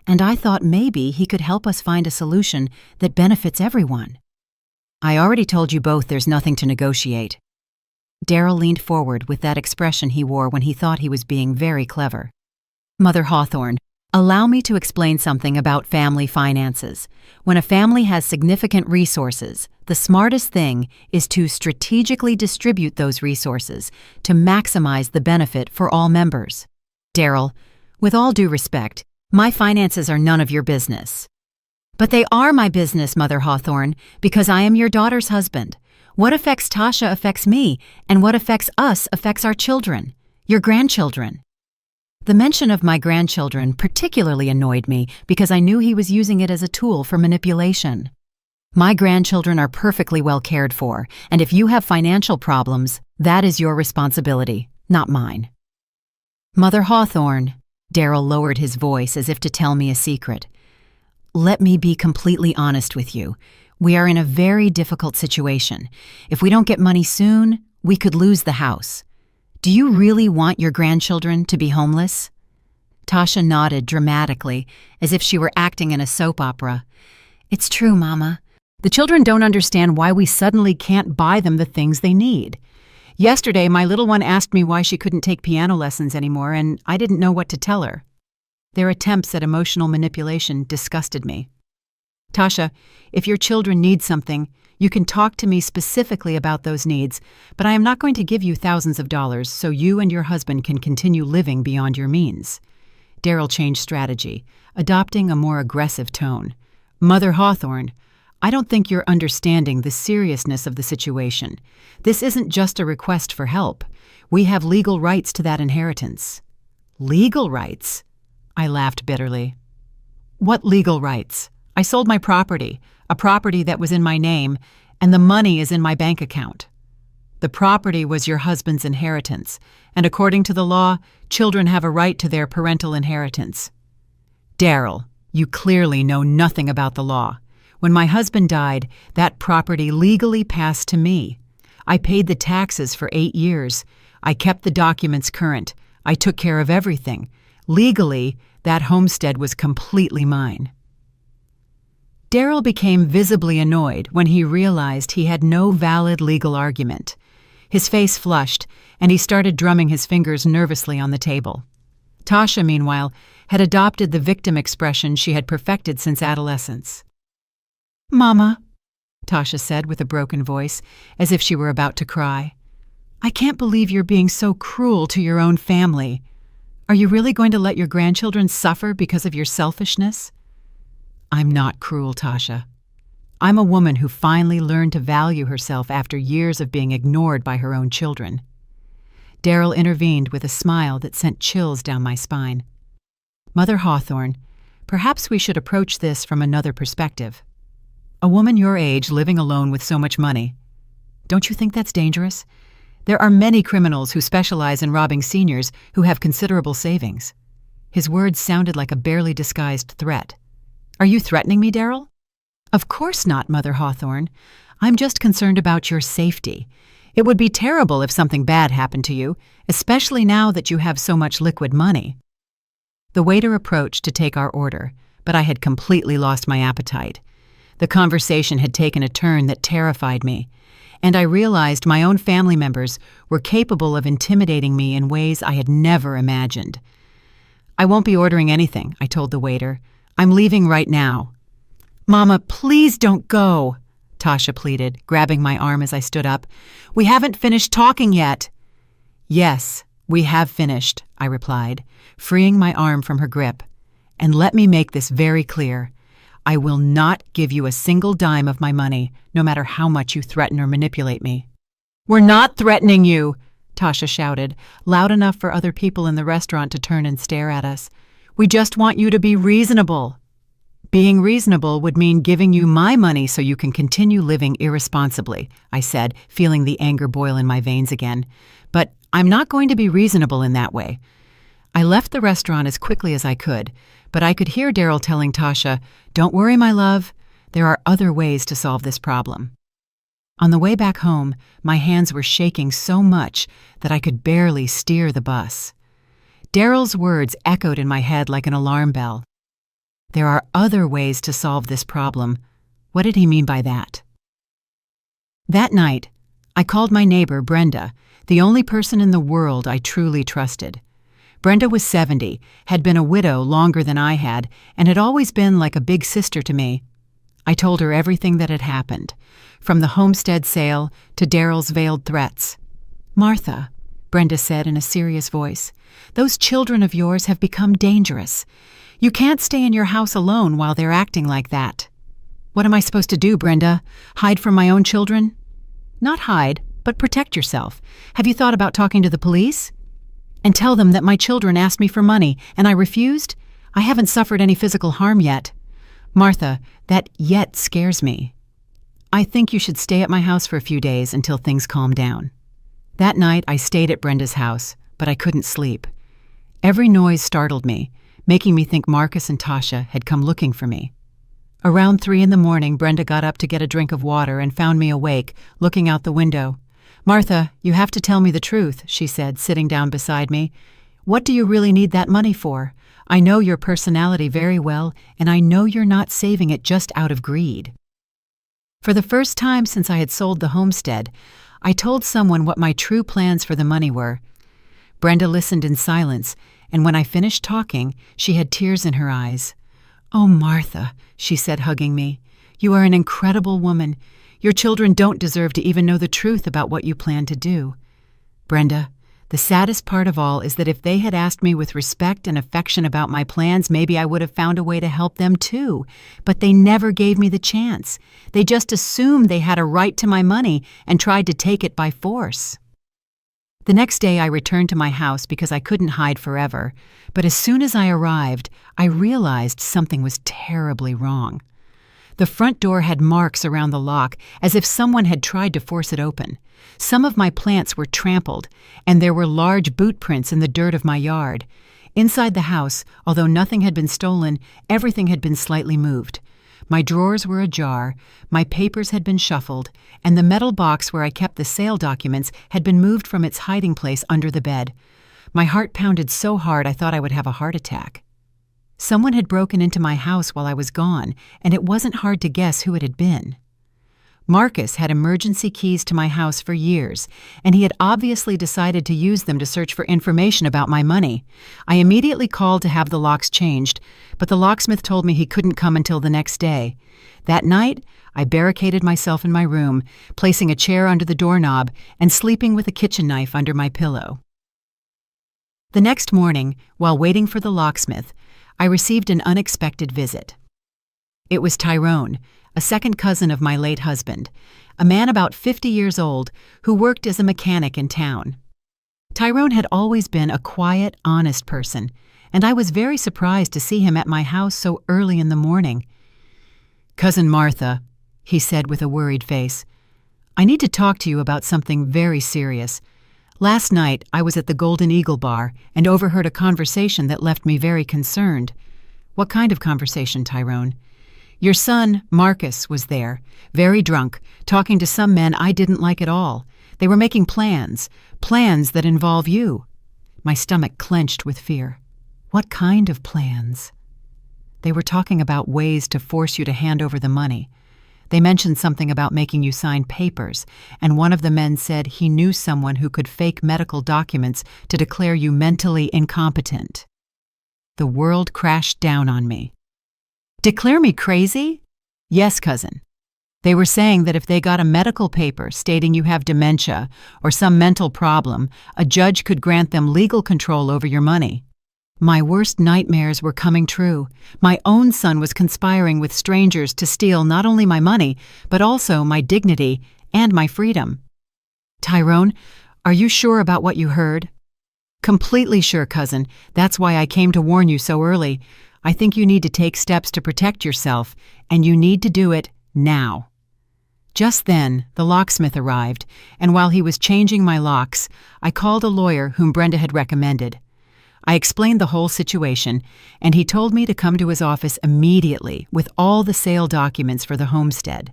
S1: and I thought maybe he could help us find a solution that benefits everyone." "I already told you both there's nothing to negotiate." Daryl leaned forward with that expression he wore when he thought he was being very clever. "Mother Hawthorne, allow me to explain something about family finances. When a family has significant resources, the smartest thing is to strategically distribute those resources to maximize the benefit for all members. Daryl, with all due respect, my finances are none of your business." "But they are my business, Mother Hawthorne, because I am your daughter's husband. What affects Tasha affects me, and what affects us affects our children, your grandchildren." The mention of my grandchildren particularly annoyed me because I knew he was using it as a tool for manipulation. My grandchildren are perfectly well cared for, and if you have financial problems, that is your responsibility, not mine. "Mother Hawthorne," Daryl lowered his voice as if to tell me a secret. Let me be completely honest with you. We are in a very difficult situation. If we don't get money soon, we could lose the house. Do you really want your grandchildren to be homeless? Tasha nodded dramatically, as if she were acting in a soap opera. It's true, Mama. The children don't understand why we suddenly can't buy them the things they need. Yesterday, my little one asked me why she couldn't take piano lessons anymore, and I didn't know what to tell her. Their attempts at emotional manipulation disgusted me. Tasha, if your children need something, you can talk to me specifically about those needs, but I am not going to give you thousands of dollars so you and your husband can continue living beyond your means. Daryl changed strategy, adopting a more aggressive tone. Mother Hawthorne, I don't think you're understanding the seriousness of the situation. This isn't just a request for help. We have legal rights to that inheritance. Legal rights? I laughed bitterly. What legal rights? I sold my property, a property that was in my name, and the money is in my bank account. The property was your husband's inheritance, and according to the law, children have a right to their parental inheritance. Daryl, you clearly know nothing about the law. When my husband died, that property legally passed to me. I paid the taxes for 8 years. I kept the documents current. I took care of everything. Legally, that homestead was completely mine. Daryl became visibly annoyed when he realized he had no valid legal argument. His face flushed, and he started drumming his fingers nervously on the table. Tasha, meanwhile, had adopted the victim expression she had perfected since adolescence. Mama, Tasha said with a broken voice, as if she were about to cry. I can't believe you're being so cruel to your own family. Are you really going to let your grandchildren suffer because of your selfishness? I'm not cruel, Tasha. I'm a woman who finally learned to value herself after years of being ignored by her own children. Daryl intervened with a smile that sent chills down my spine. Mother Hawthorne, perhaps we should approach this from another perspective. A woman your age living alone with so much money. Don't you think that's dangerous? There are many criminals who specialize in robbing seniors who have considerable savings. His words sounded like a barely disguised threat. Are you threatening me, Daryl? Of course not, Mother Hawthorne. I'm just concerned about your safety. It would be terrible if something bad happened to you, especially now that you have so much liquid money. The waiter approached to take our order, but I had completely lost my appetite. The conversation had taken a turn that terrified me, and I realized my own family members were capable of intimidating me in ways I had never imagined. I won't be ordering anything, I told the waiter. I'm leaving right now. Mama, please don't go, Tasha pleaded, grabbing my arm as I stood up. We haven't finished talking yet. Yes, we have finished, I replied, freeing my arm from her grip. And let me make this very clear. I will not give you a single dime of my money, no matter how much you threaten or manipulate me. We're not threatening you, Tasha shouted, loud enough for other people in the restaurant to turn and stare at us. We just want you to be reasonable. Being reasonable would mean giving you my money so you can continue living irresponsibly, I said, feeling the anger boil in my veins again. But I'm not going to be reasonable in that way. I left the restaurant as quickly as I could, but I could hear Daryl telling Tasha, "Don't worry, my love. There are other ways to solve this problem." On the way back home, my hands were shaking so much that I could barely steer the bus. Daryl's words echoed in my head like an alarm bell. There are other ways to solve this problem. What did he mean by that? That night, I called my neighbor, Brenda, the only person in the world I truly trusted. Brenda was 70, had been a widow longer than I had, and had always been like a big sister to me. I told her everything that had happened, from the homestead sale to Daryl's veiled threats. Martha, Brenda said in a serious voice, those children of yours have become dangerous. You can't stay in your house alone while they're acting like that. What am I supposed to do, Brenda? Hide from my own children? Not hide, but protect yourself. Have you thought about talking to the police? And tell them that my children asked me for money, and I refused? I haven't suffered any physical harm yet. Martha, that yet scares me. I think you should stay at my house for a few days until things calm down. That night, I stayed at Brenda's house, but I couldn't sleep. Every noise startled me, making me think Marcus and Tasha had come looking for me. Around 3 in the morning, Brenda got up to get a drink of water and found me awake, looking out the window. "Martha, you have to tell me the truth," she said, sitting down beside me. "What do you really need that money for? I know your personality very well, and I know you're not saving it just out of greed." For the first time since I had sold the homestead, I told someone what my true plans for the money were. Brenda listened in silence, and when I finished talking, she had tears in her eyes. "Oh, Martha," she said, hugging me, "you are an incredible woman. Your children don't deserve to even know the truth about what you plan to do. Brenda, the saddest part of all is that if they had asked me with respect and affection about my plans, maybe I would have found a way to help them too. But they never gave me the chance. They just assumed they had a right to my money and tried to take it by force." The next day I returned to my house because I couldn't hide forever, but as soon as I arrived, I realized something was terribly wrong. The front door had marks around the lock, as if someone had tried to force it open. Some of my plants were trampled, and there were large boot prints in the dirt of my yard. Inside the house, although nothing had been stolen, everything had been slightly moved. My drawers were ajar, my papers had been shuffled, and the metal box where I kept the sale documents had been moved from its hiding place under the bed. My heart pounded so hard I thought I would have a heart attack. Someone had broken into my house while I was gone, and it wasn't hard to guess who it had been. Marcus had emergency keys to my house for years, and he had obviously decided to use them to search for information about my money. I immediately called to have the locks changed, but the locksmith told me he couldn't come until the next day. That night, I barricaded myself in my room, placing a chair under the doorknob and sleeping with a kitchen knife under my pillow. The next morning, while waiting for the locksmith, I received an unexpected visit. It was Tyrone, a second cousin of my late husband, a man about 50 years old who worked as a mechanic in town. Tyrone had always been a quiet, honest person, and I was very surprised to see him at my house so early in the morning. "Cousin Martha," he said with a worried face, "I need to talk to you about something very serious. Last night I was at the Golden Eagle Bar and overheard a conversation that left me very concerned." "What kind of conversation, Tyrone?" "Your son, Marcus, was there, very drunk, talking to some men I didn't like at all. They were making plans that involve you." My stomach clenched with fear. "What kind of plans?" "They were talking about ways to force you to hand over the money. They mentioned something about making you sign papers, and one of the men said he knew someone who could fake medical documents to declare you mentally incompetent." The world crashed down on me. "Declare me crazy?" "Yes, cousin. They were saying that if they got a medical paper stating you have dementia or some mental problem, a judge could grant them legal control over your money." My worst nightmares were coming true. My own son was conspiring with strangers to steal not only my money, but also my dignity and my freedom. "Tyrone, are you sure about what you heard?" "Completely sure, cousin. That's why I came to warn you so early. I think you need to take steps to protect yourself, and you need to do it now." Just then, the locksmith arrived, and while he was changing my locks, I called a lawyer whom Brenda had recommended. I explained the whole situation, and he told me to come to his office immediately with all the sale documents for the homestead.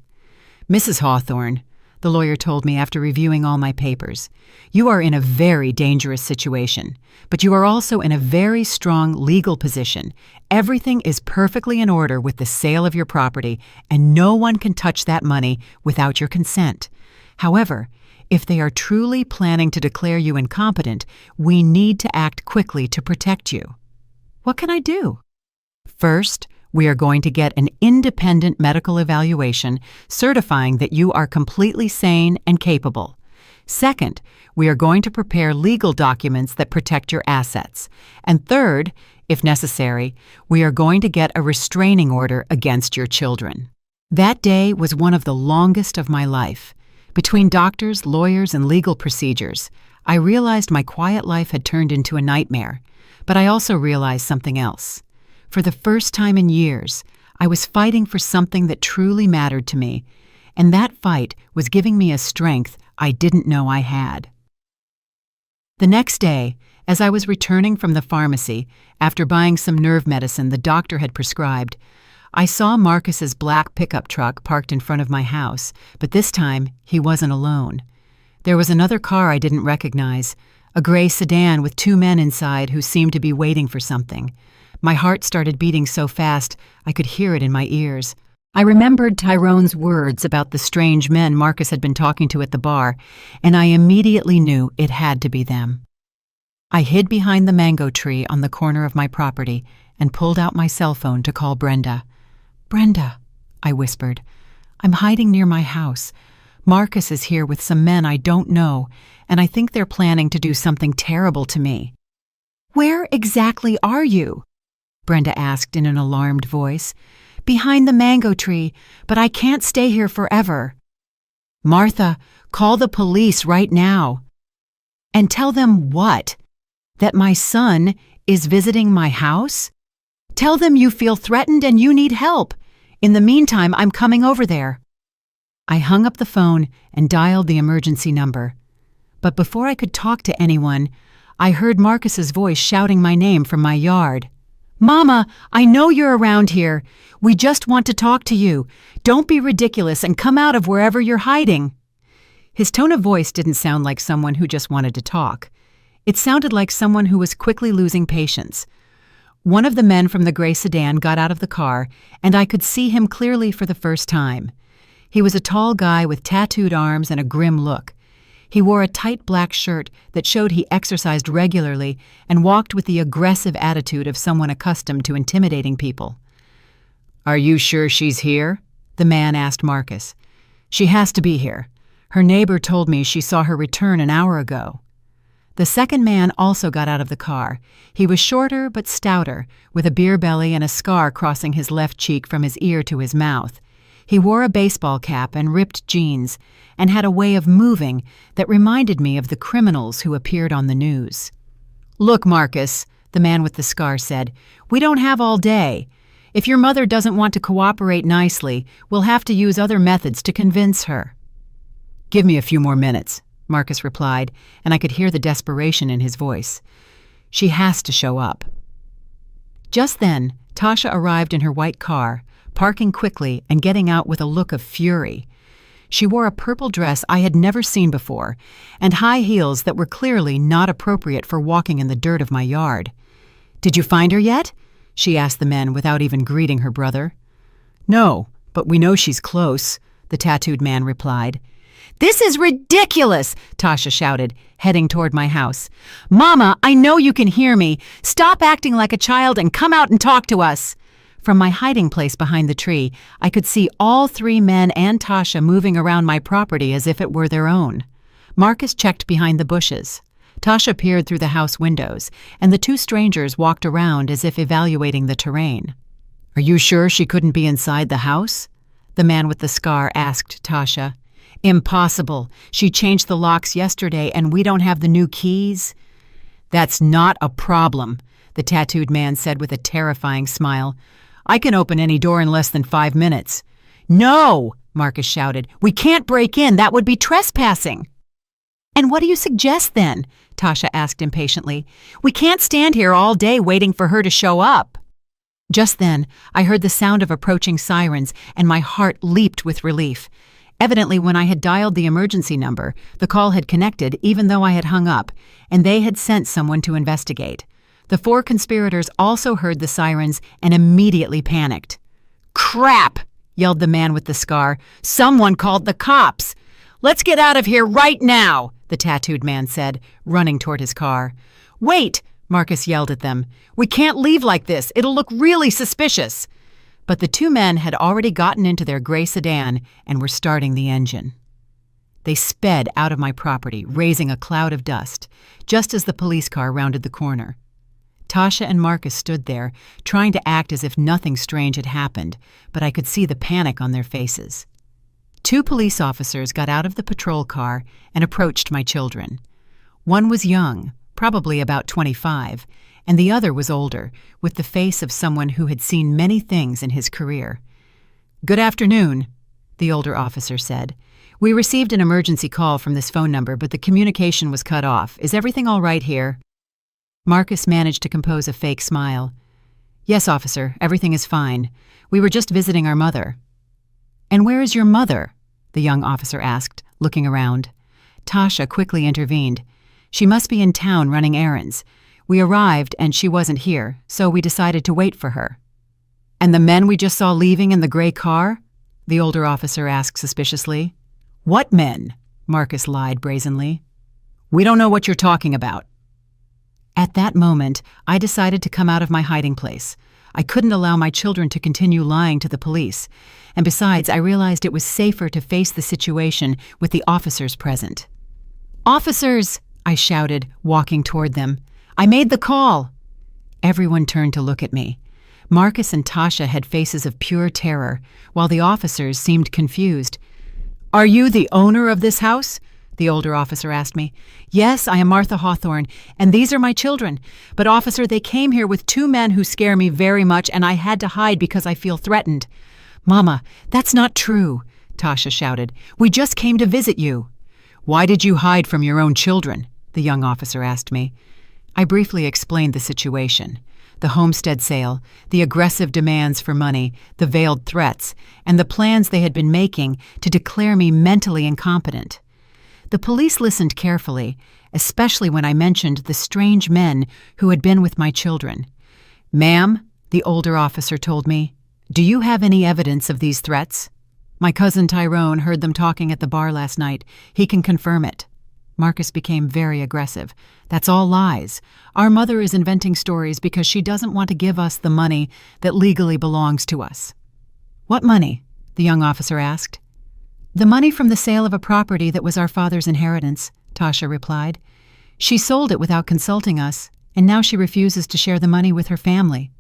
S1: "Mrs. Hawthorne," the lawyer told me after reviewing all my papers, "you are in a very dangerous situation, but you are also in a very strong legal position. Everything is perfectly in order with the sale of your property, and no one can touch that money without your consent. However, if they are truly planning to declare you incompetent, we need to act quickly to protect you." "What can I do?" "First, we are going to get an independent medical evaluation certifying that you are completely sane and capable. Second, we are going to prepare legal documents that protect your assets. And third, if necessary, we are going to get a restraining order against your children." That day was one of the longest of my life. Between doctors, lawyers, and legal procedures, I realized my quiet life had turned into a nightmare. But I also realized something else. For the first time in years, I was fighting for something that truly mattered to me, and that fight was giving me a strength I didn't know I had. The next day, as I was returning from the pharmacy after buying some nerve medicine the doctor had prescribed, I saw Marcus's black pickup truck parked in front of my house, but this time he wasn't alone. There was another car I didn't recognize, a gray sedan with 2 men inside who seemed to be waiting for something. My heart started beating so fast I could hear it in my ears. I remembered Tyrone's words about the strange men Marcus had been talking to at the bar, and I immediately knew it had to be them. I hid behind the mango tree on the corner of my property and pulled out my cell phone to call Brenda. "Brenda," I whispered, "I'm hiding near my house. Marcus is here with some men I don't know, and I think they're planning to do something terrible to me." "Where exactly are you?" Brenda asked in an alarmed voice. "Behind the mango tree, but I can't stay here forever." "Martha, call the police right now." "And tell them what? That my son is visiting my house? Tell them you feel threatened and you need help. In the meantime, I'm coming over there." I hung up the phone and dialed the emergency number. But before I could talk to anyone, I heard Marcus's voice shouting my name from my yard. "Mama, I know you're around here. We just want to talk to you. Don't be ridiculous and come out of wherever you're hiding." His tone of voice didn't sound like someone who just wanted to talk. It sounded like someone who was quickly losing patience. One of the men from the gray sedan got out of the car, and I could see him clearly for the first time. He was a tall guy with tattooed arms and a grim look. He wore a tight black shirt that showed he exercised regularly and walked with the aggressive attitude of someone accustomed to intimidating people. "Are you sure she's here?" the man asked Marcus. "She has to be here. Her neighbor told me she saw her return an hour ago." The second man also got out of the car. He was shorter but stouter, with a beer belly and a scar crossing his left cheek from his ear to his mouth. He wore a baseball cap and ripped jeans, and had a way of moving that reminded me of the criminals who appeared on the news. "Look, Marcus," the man with the scar said, "we don't have all day. If your mother doesn't want to cooperate nicely, we'll have to use other methods to convince her." "Give me a few more minutes," Marcus replied, and I could hear the desperation in his voice. "She has to show up." Just then, Tasha arrived in her white car, parking quickly and getting out with a look of fury. She wore a purple dress I had never seen before, and high heels that were clearly not appropriate for walking in the dirt of my yard. "Did you find her yet?" she asked the men without even greeting her brother. "No, but we know she's close," the tattooed man replied. "This is ridiculous!" Tasha shouted, heading toward my house. "Mama, I know you can hear me. Stop acting like a child and come out and talk to us." From my hiding place behind the tree, I could see all 3 men and Tasha moving around my property as if it were their own. Marcus checked behind the bushes. Tasha peered through the house windows, and the 2 strangers walked around as if evaluating the terrain. "Are you sure she couldn't be inside the house?" the man with the scar asked Tasha. "Impossible. She changed the locks yesterday and we don't have the new keys." "That's not a problem," the tattooed man said with a terrifying smile. "I can open any door in less than 5 minutes." "No!" Marcus shouted. "We can't break in. That would be trespassing." "And what do you suggest then?" Tasha asked impatiently. "We can't stand here all day waiting for her to show up." Just then, I heard the sound of approaching sirens, and my heart leaped with relief. Evidently, when I had dialed the emergency number, the call had connected even though I had hung up, and they had sent someone to investigate. The 4 conspirators also heard the sirens and immediately panicked. "Crap!" yelled the man with the scar. "Someone called the cops!" "Let's get out of here right now!" the tattooed man said, running toward his car. "Wait!" Marcus yelled at them. "We can't leave like this. It'll look really suspicious." But the 2 men had already gotten into their gray sedan and were starting the engine. They sped out of my property, raising a cloud of dust, just as the police car rounded the corner. Tasha and Marcus stood there, trying to act as if nothing strange had happened, but I could see the panic on their faces. 2 police officers got out of the patrol car and approached my children. One was young, probably about 25, and the other was older, with the face of someone who had seen many things in his career. "Good afternoon," the older officer said. We received an emergency call from this phone number, but the communication was cut off. Is everything all right here? Marcus managed to compose a fake smile. Yes, officer, everything is fine. We were just visiting our mother. And where is your mother? The young officer asked, looking around. Tasha quickly intervened. She must be in town running errands. We arrived and she wasn't here, so we decided to wait for her. And the men we just saw leaving in the gray car? The older officer asked suspiciously. What men? Marcus lied brazenly. We don't know what you're talking about. At that moment, I decided to come out of my hiding place. I couldn't allow my children to continue lying to the police. And besides, I realized it was safer to face the situation with the officers present. Officers! I shouted, walking toward them. I made the call! Everyone turned to look at me. Marcus and Tasha had faces of pure terror, while the officers seemed confused. Are you the owner of this house? The older officer asked me. Yes, I am Martha Hawthorne, and these are my children. But officer, they came here with two men who scare me very much, and I had to hide because I feel threatened. Mama, that's not true, Tasha shouted. We just came to visit you. Why did you hide from your own children? The young officer asked me. I briefly explained the situation. The homestead sale, the aggressive demands for money, the veiled threats, and the plans they had been making to declare me mentally incompetent. The police listened carefully, especially when I mentioned the strange men who had been with my children. Ma'am, the older officer told me, do you have any evidence of these threats? My cousin Tyrone heard them talking at the bar last night. He can confirm it. Marcus became very aggressive. That's all lies. Our mother is inventing stories because she doesn't want to give us the money that legally belongs to us. What money? The young officer asked. The money from the sale of a property that was our father's inheritance, Tasha replied. She sold it without consulting us, and now she refuses to share the money with her family.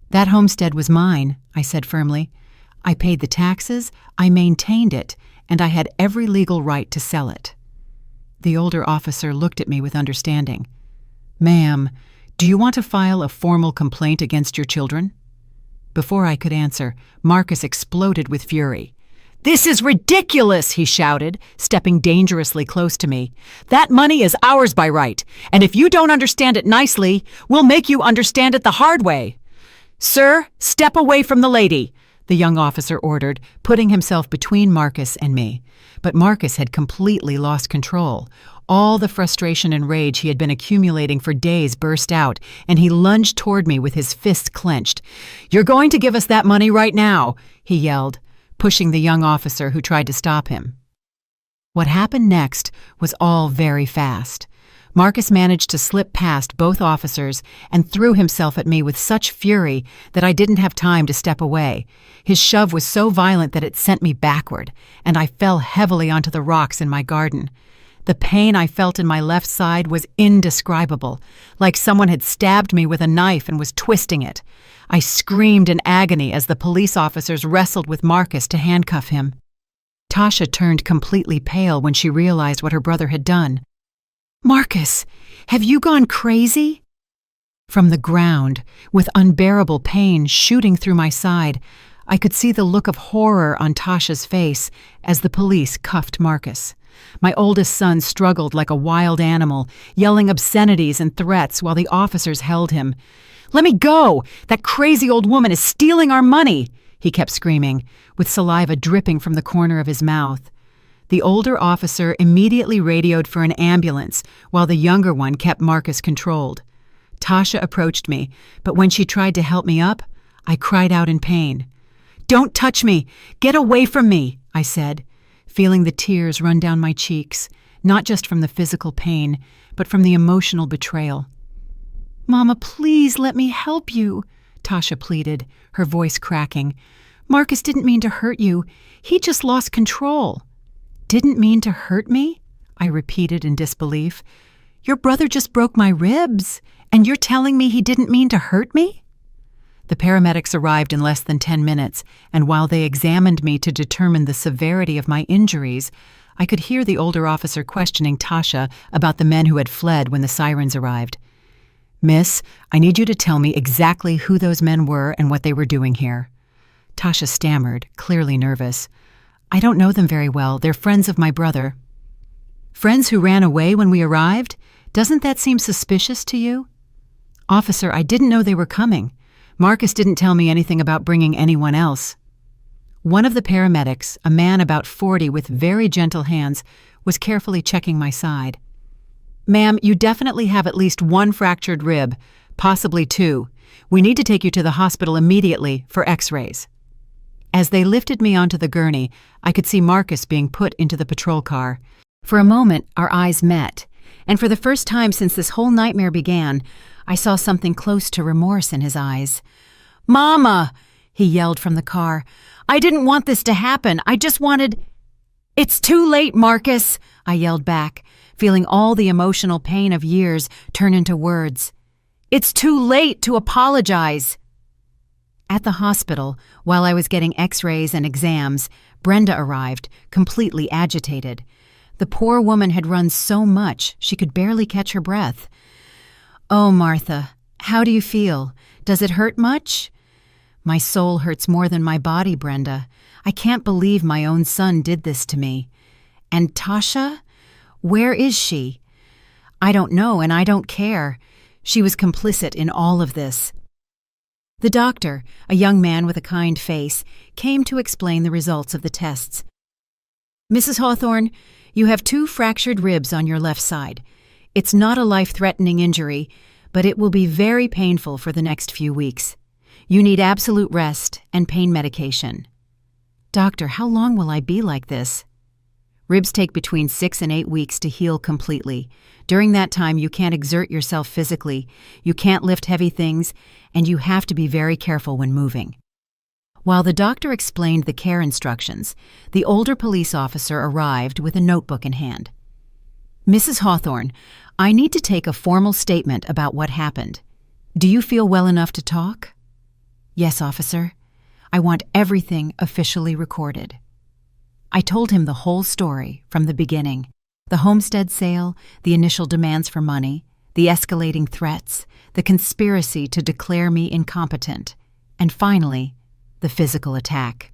S1: That homestead was mine, I said firmly. I paid the taxes, I maintained it, and I had every legal right to sell it. The older officer looked at me with understanding. Ma'am, do you want to file a formal complaint against your children? Before I could answer, Marcus exploded with fury. This is ridiculous, he shouted, stepping dangerously close to me. That money is ours by right, and if you don't understand it nicely, we'll make you understand it the hard way. Sir, step away from the lady, the young officer ordered, putting himself between Marcus and me. But Marcus had completely lost control. All the frustration and rage he had been accumulating for days burst out, and he lunged toward me with his fists clenched. You're going to give us that money right now, he yelled, pushing the young officer who tried to stop him. What happened next was all very fast. Marcus managed to slip past both officers and threw himself at me with such fury that I didn't have time to step away. His shove was so violent that it sent me backward, and I fell heavily onto the rocks in my garden. The pain I felt in my left side was indescribable, like someone had stabbed me with a knife and was twisting it. I screamed in agony as the police officers wrestled with Marcus to handcuff him. Tasha turned completely pale when she realized what her brother had done. Marcus, have you gone crazy? From the ground, with unbearable pain shooting through my side, I could see the look of horror on Tasha's face as the police cuffed Marcus. My oldest son struggled like a wild animal, yelling obscenities and threats while the officers held him. Let me go! That crazy old woman is stealing our money! He kept screaming, with saliva dripping from the corner of his mouth. The older officer immediately radioed for an ambulance, while the younger one kept Marcus controlled. Tasha approached me, but when she tried to help me up, I cried out in pain. Don't touch me! Get away from me! I said, feeling the tears run down my cheeks, not just from the physical pain, but from the emotional betrayal. Mama, please let me help you, Tasha pleaded, her voice cracking. Marcus didn't mean to hurt you. He just lost control. Didn't mean to hurt me? I repeated in disbelief. Your brother just broke my ribs, and you're telling me he didn't mean to hurt me? The paramedics arrived in less than 10 minutes, and while they examined me to determine the severity of my injuries, I could hear the older officer questioning Tasha about the men who had fled when the sirens arrived. Miss, I need you to tell me exactly who those men were and what they were doing here. Tasha stammered, clearly nervous. I don't know them very well. They're friends of my brother. Friends who ran away when we arrived? Doesn't that seem suspicious to you? Officer, I didn't know they were coming. Marcus didn't tell me anything about bringing anyone else. One of the paramedics, a man about 40 with very gentle hands, was carefully checking my side. Ma'am, you definitely have at least one fractured rib, possibly two. We need to take you to the hospital immediately for x-rays. As they lifted me onto the gurney, I could see Marcus being put into the patrol car. For a moment, our eyes met, and for the first time since this whole nightmare began, I saw something close to remorse in his eyes. "Mama!" he yelled from the car. "I didn't want this to happen. I just wanted—" "It's too late, Marcus!" I yelled back, feeling all the emotional pain of years turn into words. "It's too late to apologize!" At the hospital, while I was getting x-rays and exams, Brenda arrived, completely agitated. The poor woman had run so much she could barely catch her breath. "Oh, Martha, how do you feel? Does it hurt much?" "My soul hurts more than my body, Brenda. I can't believe my own son did this to me. And Tasha? Where is she?" "I don't know, and I don't care. She was complicit in all of this." The doctor, a young man with a kind face, came to explain the results of the tests. "Mrs. Hawthorne, you have 2 fractured ribs on your left side. It's not a life-threatening injury, but it will be very painful for the next few weeks. You need absolute rest and pain medication." "Doctor, how long will I be like this?" "Ribs take between 6 and 8 weeks to heal completely. During that time, you can't exert yourself physically, you can't lift heavy things, and you have to be very careful when moving." While the doctor explained the care instructions, the older police officer arrived with a notebook in hand. "Mrs. Hawthorne, I need to take a formal statement about what happened. Do you feel well enough to talk?" "Yes, officer. I want everything officially recorded." I told him the whole story from the beginning. The homestead sale, the initial demands for money, the escalating threats, the conspiracy to declare me incompetent, and finally, the physical attack.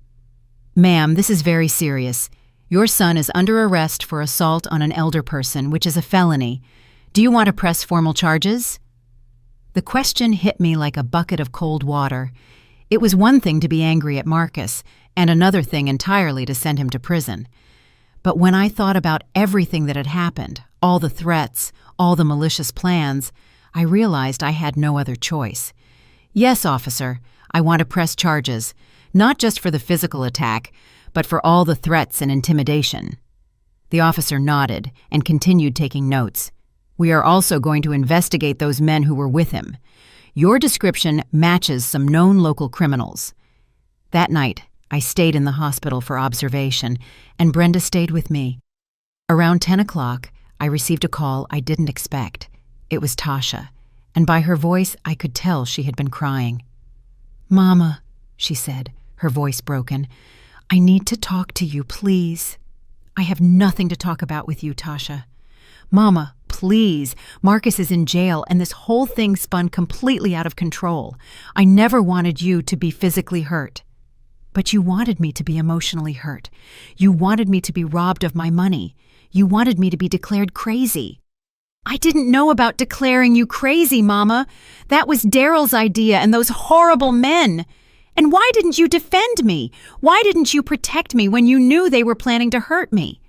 S1: "Ma'am, this is very serious. Your son is under arrest for assault on an elder person, which is a felony. Do you want to press formal charges?" The question hit me like a bucket of cold water. It was one thing to be angry at Marcus, and another thing entirely to send him to prison. But when I thought about everything that had happened, all the threats, all the malicious plans, I realized I had no other choice. "Yes, officer, I want to press charges, not just for the physical attack, but for all the threats and intimidation." The officer nodded and continued taking notes. "We are also going to investigate those men who were with him. Your description matches some known local criminals." That night, I stayed in the hospital for observation, and Brenda stayed with me. Around 10 o'clock, I received a call I didn't expect. It was Tasha, and by her voice I could tell she had been crying. "Mama," she said, her voice broken, "I need to talk to you, please." "I have nothing to talk about with you, Tasha." "Mama, please. Marcus is in jail, and this whole thing spun completely out of control. I never wanted you to be physically hurt." "But you wanted me to be emotionally hurt. You wanted me to be robbed of my money. You wanted me to be declared crazy." "I didn't know about declaring you crazy, Mama. That was Daryl's idea and those horrible men. And why didn't you defend me? Why didn't you protect me when you knew they were planning to hurt me?"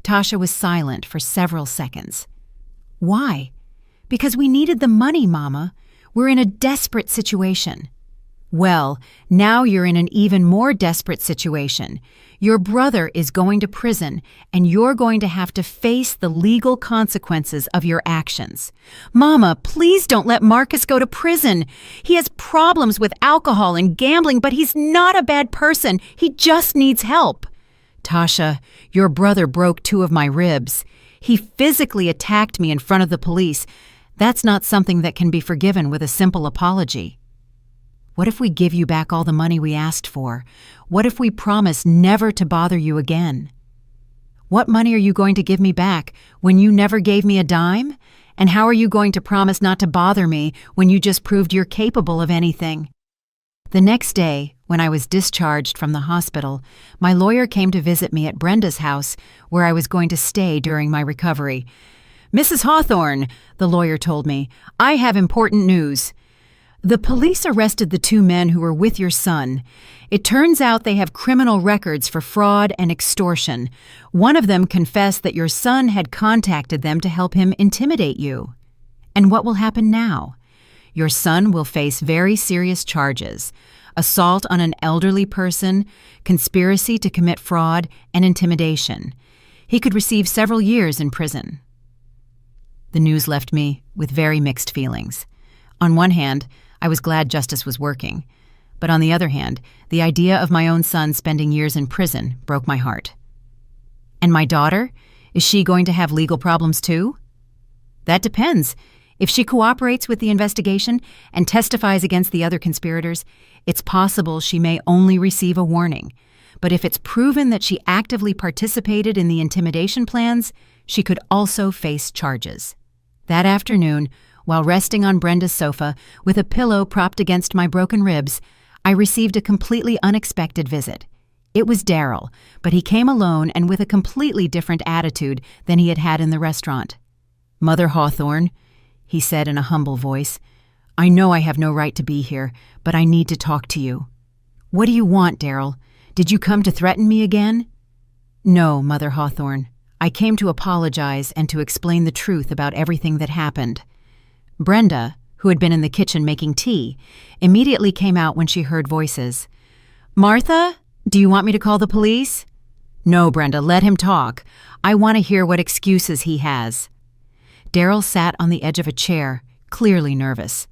S1: Tasha was silent for several seconds. "Why?" "Because we needed the money, Mama. We're in a desperate situation." "Well, now you're in an even more desperate situation. Your brother is going to prison, and you're going to have to face the legal consequences of your actions." "Mama, please don't let Marcus go to prison. He has problems with alcohol and gambling, but he's not a bad person. He just needs help." "Tasha, your brother broke 2 of my ribs. He physically attacked me in front of the police. That's not something that can be forgiven with a simple apology." "What if we give you back all the money we asked for? What if we promise never to bother you again?" "What money are you going to give me back when you never gave me a dime? And how are you going to promise not to bother me when you just proved you're capable of anything?" The next day, when When I was discharged from the hospital, my lawyer came to visit me at Brenda's house, where I was going to stay during my recovery. "Mrs. Hawthorne," the lawyer told me, "I have important news. The police arrested the 2 men who were with your son. It turns out they have criminal records for fraud and extortion. One of them confessed that your son had contacted them to help him intimidate you. And what will happen now? Your son will face very serious charges: assault on an elderly person, conspiracy to commit fraud, and intimidation. He could receive several years in prison." The news left me with very mixed feelings. On one hand, I was glad justice was working, but on the other hand, the idea of my own son spending years in prison broke my heart. And my daughter? Is she going to have legal problems too? That depends. If she cooperates with the investigation and testifies against the other conspirators, it's possible she may only receive a warning. But if it's proven that she actively participated in the intimidation plans, she could also face charges. That afternoon, while resting on Brenda's sofa with a pillow propped against my broken ribs, I received a completely unexpected visit. It was Daryl, but he came alone and with a completely different attitude than he had had in the restaurant. "Mother Hawthorne," he said in a humble voice, "I know I have no right to be here, but I need to talk to you." "What do you want, Daryl? Did you come to threaten me again?" "No, Mother Hawthorne. I came to apologize and to explain the truth about everything that happened." Brenda, who had been in the kitchen making tea, immediately came out when she heard voices. "Martha, do you want me to call the police?" "No, Brenda, let him talk. I want to hear what excuses he has." Daryl sat on the edge of a chair, clearly nervous.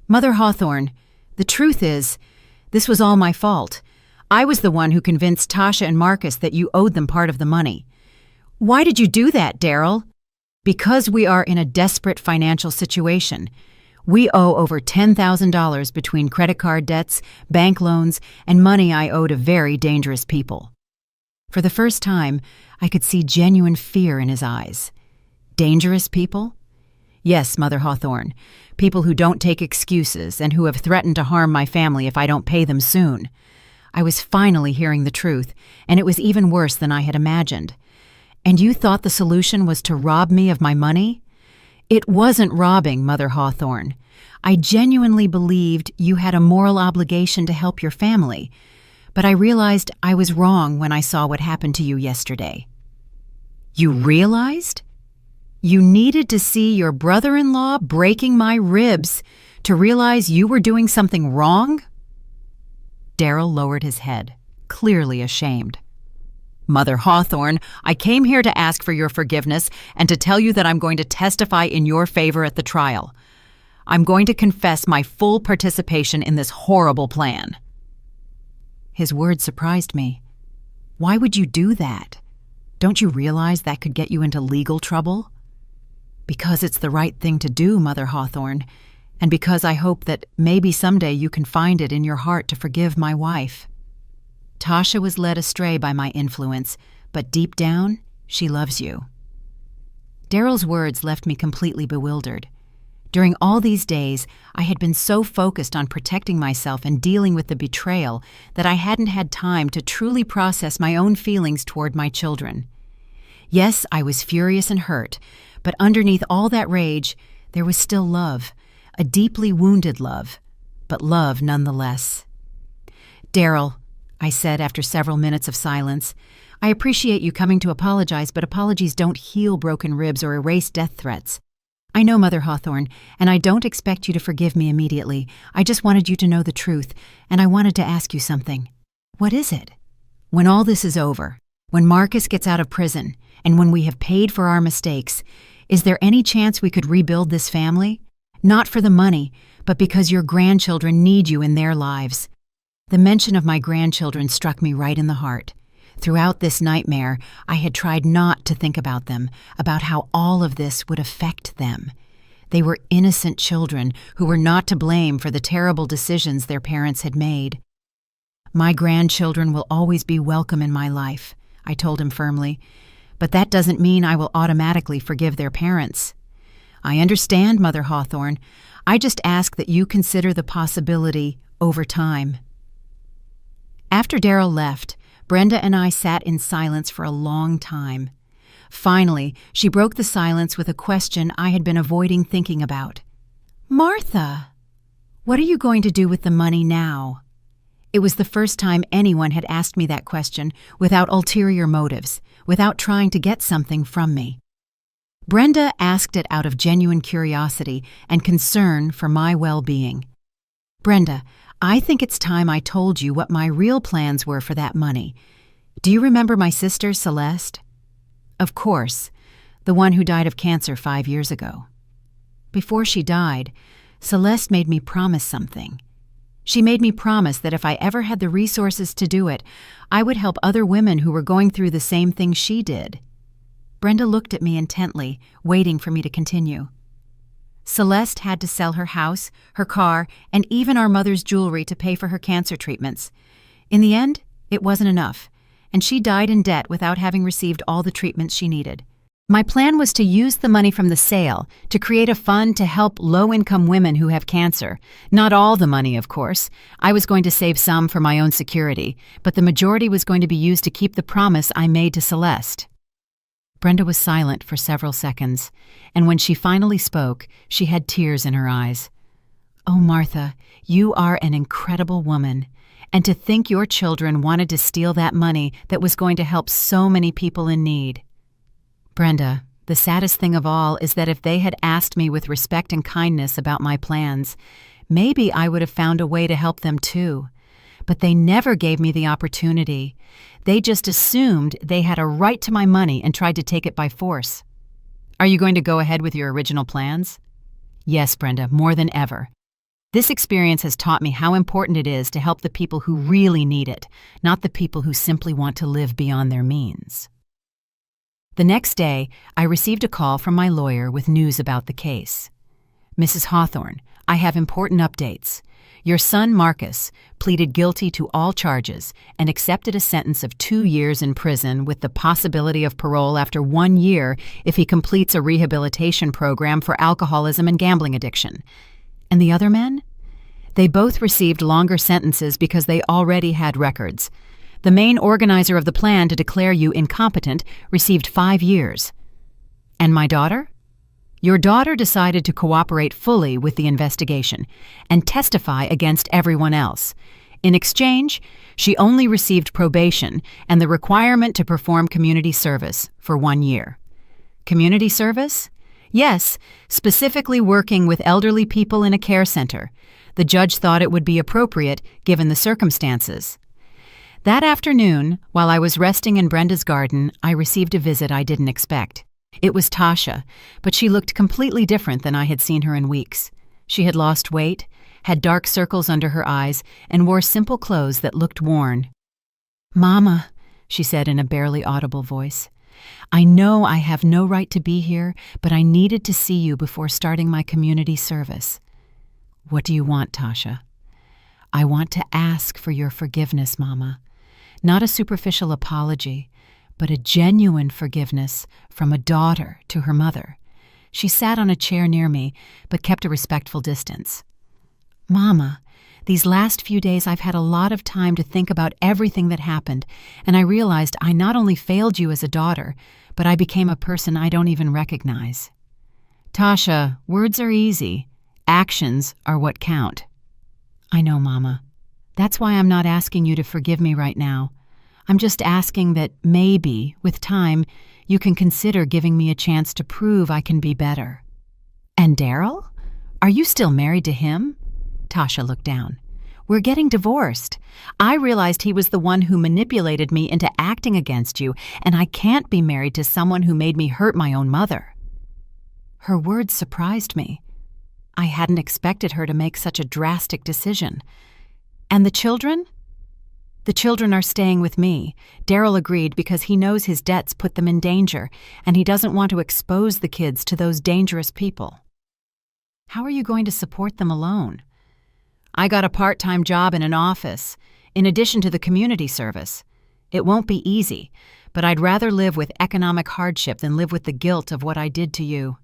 S1: "Mother Hawthorne, the truth is, this was all my fault. I was the one who convinced Tasha and Marcus that you owed them part of the money." "Why did you do that, Daryl?" "Because we are in a desperate financial situation. We owe over $10,000 between credit card debts, bank loans, and money I owe to very dangerous people." For the first time, I could see genuine fear in his eyes. "Dangerous people?" "Yes, Mother Hawthorne. People who don't take excuses and who have threatened to harm my family if I don't pay them soon." I was finally hearing the truth, and it was even worse than I had imagined. "And you thought the solution was to rob me of my money?" "It wasn't robbing, Mother Hawthorne. I genuinely believed you had a moral obligation to help your family, but I realized I was wrong when I saw what happened to you yesterday." "You realized?" "You needed to see your brother-in-law breaking my ribs to realize you were doing something wrong?" Daryl lowered his head, clearly ashamed. "Mother Hawthorne, I came here to ask for your forgiveness and to tell you that I'm going to testify in your favor at the trial. I'm going to confess my full participation in this horrible plan." His words surprised me. "Why would you do that? Don't you realize that could get you into legal trouble?" "Because it's the right thing to do, Mother Hawthorne, and because I hope that maybe someday you can find it in your heart to forgive my wife. Tasha was led astray by my influence, but deep down, she loves you." Daryl's words left me completely bewildered. During all these days, I had been so focused on protecting myself and dealing with the betrayal that I hadn't had time to truly process my own feelings toward my children. Yes, I was furious and hurt, but underneath all that rage, there was still love, a deeply wounded love, but love nonetheless. "Daryl," I said after several minutes of silence, "I appreciate you coming to apologize, but apologies don't heal broken ribs or erase death threats. I know, Mother Hawthorne, and I don't expect you to forgive me immediately. I just wanted you to know the truth, and I wanted to ask you something." "What is it?" "When all this is over, when Marcus gets out of prison, and when we have paid for our mistakes, is there any chance we could rebuild this family? Not for the money, but because your grandchildren need you in their lives." The mention of my grandchildren struck me right in the heart. Throughout this nightmare, I had tried not to think about them, about how all of this would affect them. They were innocent children who were not to blame for the terrible decisions their parents had made. "My grandchildren will always be welcome in my life," I told him firmly, "but that doesn't mean I will automatically forgive their parents." "I understand, Mother Hawthorne. I just ask that you consider the possibility over time." After Daryl left, Brenda and I sat in silence for a long time. Finally, she broke the silence with a question I had been avoiding thinking about. "Martha, what are you going to do with the money now?" It was the first time anyone had asked me that question without ulterior motives, without trying to get something from me. Brenda asked it out of genuine curiosity and concern for my well-being. "Brenda, I think it's time I told you what my real plans were for that money. Do you remember my sister, Celeste?" "Of course, the one who died of cancer 5 years ago." "Before she died, Celeste made me promise something. She made me promise that if I ever had the resources to do it, I would help other women who were going through the same thing she did." Brenda looked at me intently, waiting for me to continue. "Celeste had to sell her house, her car, and even our mother's jewelry to pay for her cancer treatments. In the end, it wasn't enough, and she died in debt without having received all the treatments she needed. My plan was to use the money from the sale to create a fund to help low-income women who have cancer. Not all the money, of course. I was going to save some for my own security, but the majority was going to be used to keep the promise I made to Celeste." Brenda was silent for several seconds, and when she finally spoke, she had tears in her eyes. "Oh, Martha, you are an incredible woman. And to think your children wanted to steal that money that was going to help so many people in need." "Brenda, the saddest thing of all is that if they had asked me with respect and kindness about my plans, maybe I would have found a way to help them too. But they never gave me the opportunity. They just assumed they had a right to my money and tried to take it by force." "Are you going to go ahead with your original plans?" "Yes, Brenda, more than ever. This experience has taught me how important it is to help the people who really need it, not the people who simply want to live beyond their means." The next day, I received a call from my lawyer with news about the case. "Mrs. Hawthorne, I have important updates. Your son, Marcus, pleaded guilty to all charges and accepted a sentence of 2 years in prison with the possibility of parole after 1 year if he completes a rehabilitation program for alcoholism and gambling addiction. And the other men? They both received longer sentences because they already had records. The main organizer of the plan to declare you incompetent received 5 years. And my daughter? Your daughter decided to cooperate fully with the investigation and testify against everyone else. In exchange, she only received probation and the requirement to perform community service for 1 year. Community service? Yes, specifically working with elderly people in a care center. The judge thought it would be appropriate given the circumstances. That afternoon, while I was resting in Brenda's garden, I received a visit I didn't expect. It was Tasha, but she looked completely different than I had seen her in weeks. She had lost weight, had dark circles under her eyes, and wore simple clothes that looked worn. "Mama," she said in a barely audible voice, "I know I have no right to be here, but I needed to see you before starting my community service." "What do you want, Tasha?" "I want to ask for your forgiveness, Mama. Not a superficial apology, but a genuine forgiveness from a daughter to her mother." She sat on a chair near me, but kept a respectful distance. "Mama, these last few days I've had a lot of time to think about everything that happened, and I realized I not only failed you as a daughter, but I became a person I don't even recognize." "Tasha, words are easy. Actions are what count." "I know, Mama. That's why I'm not asking you to forgive me right now. I'm just asking that maybe, with time, you can consider giving me a chance to prove I can be better." "And Daryl? Are you still married to him?" Tasha looked down. "We're getting divorced. I realized he was the one who manipulated me into acting against you, and I can't be married to someone who made me hurt my own mother." Her words surprised me. I hadn't expected her to make such a drastic decision. "And the children?" "The children are staying with me." Daryl agreed because he knows his debts put them in danger, and he doesn't want to expose the kids to those dangerous people. "How are you going to support them alone?" "I got a part-time job in an office, in addition to the community service. It won't be easy, but I'd rather live with economic hardship than live with the guilt of what I did to you."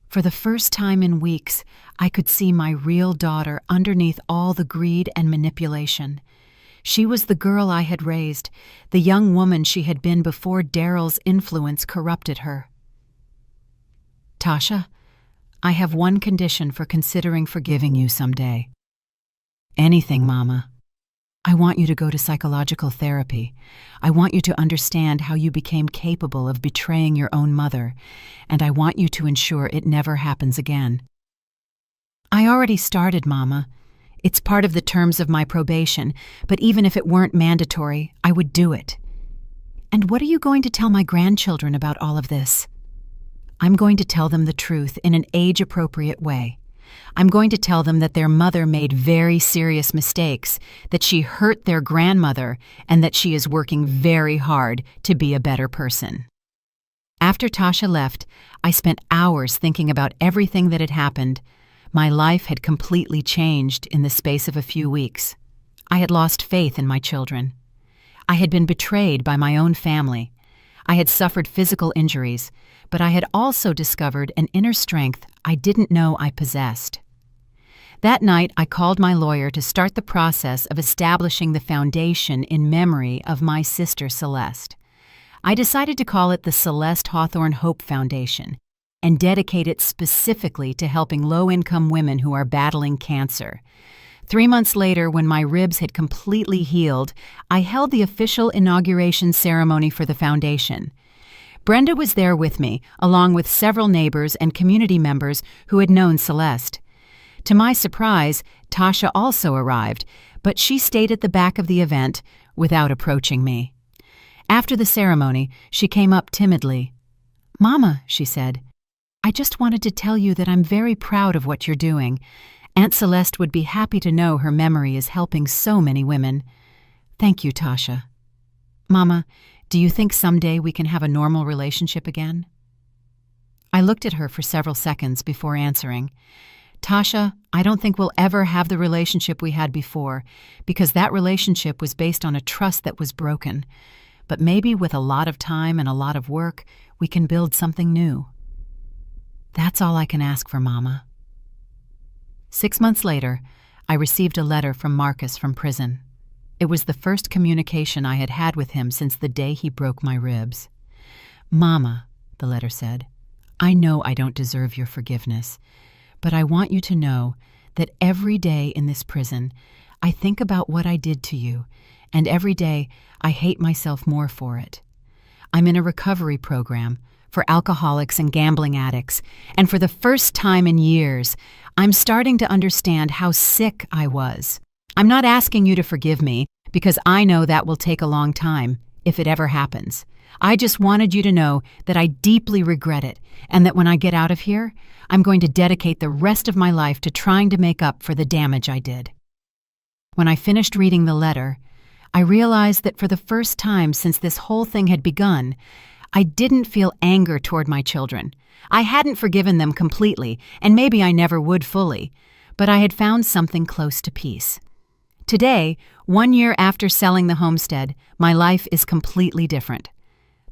S1: For the first time in weeks, I could see my real daughter underneath all the greed and manipulation. She was the girl I had raised, the young woman she had been before Daryl's influence corrupted her. Tasha, I have one condition for considering forgiving you someday. Anything, Mama. I want you to go to psychological therapy. I want you to understand how you became capable of betraying your own mother, and I want you to ensure it never happens again. I already started, Mama. It's part of the terms of my probation, but even if it weren't mandatory, I would do it. And what are you going to tell my grandchildren about all of this? I'm going to tell them the truth in an age-appropriate way. I'm going to tell them that their mother made very serious mistakes, that she hurt their grandmother, and that she is working very hard to be a better person. After Tasha left, I spent hours thinking about everything that had happened. My life had completely changed in the space of a few weeks. I had lost faith in my children. I had been betrayed by my own family. I had suffered physical injuries, but I had also discovered an inner strength I didn't know I possessed. That night, I called my lawyer to start the process of establishing the foundation in memory of my sister Celeste. I decided to call it the Celeste Hawthorne Hope Foundation and dedicate it specifically to helping low-income women who are battling cancer. 3 months later, when my ribs had completely healed, I held the official inauguration ceremony for the foundation. Brenda was there with me, along with several neighbors and community members who had known Celeste. To my surprise, Tasha also arrived, but she stayed at the back of the event without approaching me. After the ceremony, she came up timidly. "Mama," she said, "I just wanted to tell you that I'm very proud of what you're doing. Aunt Celeste would be happy to know her memory is helping so many women." "Thank you, Tasha." "Mama, do you think someday we can have a normal relationship again?" I looked at her for several seconds before answering. "Tasha, I don't think we'll ever have the relationship we had before, because that relationship was based on a trust that was broken. But maybe with a lot of time and a lot of work, we can build something new." That's all I can ask for, Mama. 6 months later, I received a letter from Marcus from prison. It was the first communication I had had with him since the day he broke my ribs. "Mama," the letter said, "I know I don't deserve your forgiveness, but I want you to know that every day in this prison, I think about what I did to you, and every day I hate myself more for it. I'm in a recovery program for alcoholics and gambling addicts, and for the first time in years, I'm starting to understand how sick I was. I'm not asking you to forgive me, because I know that will take a long time, if it ever happens. I just wanted you to know that I deeply regret it, and that when I get out of here, I'm going to dedicate the rest of my life to trying to make up for the damage I did." When I finished reading the letter, I realized that for the first time since this whole thing had begun, I didn't feel anger toward my children. I hadn't forgiven them completely, and maybe I never would fully, but I had found something close to peace. Today, 1 year after selling the homestead, my life is completely different.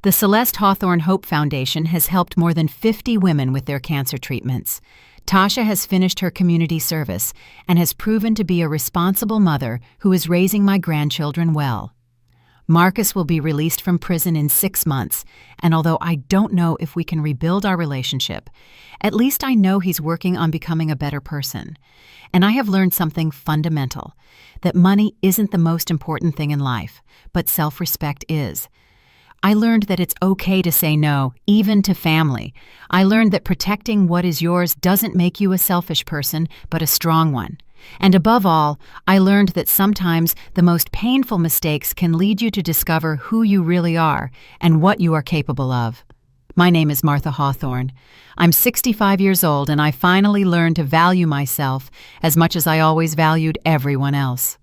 S1: The Celeste Hawthorne Hope Foundation has helped more than 50 women with their cancer treatments. Tasha has finished her community service and has proven to be a responsible mother who is raising my grandchildren well. Marcus will be released from prison in 6 months, and although I don't know if we can rebuild our relationship, at least I know he's working on becoming a better person. And I have learned something fundamental, that money isn't the most important thing in life, but self-respect is. I learned that it's okay to say no, even to family. I learned that protecting what is yours doesn't make you a selfish person, but a strong one. And above all, I learned that sometimes the most painful mistakes can lead you to discover who you really are and what you are capable of. My name is Martha Hawthorne. I'm 65 years old, and I finally learned to value myself as much as I always valued everyone else.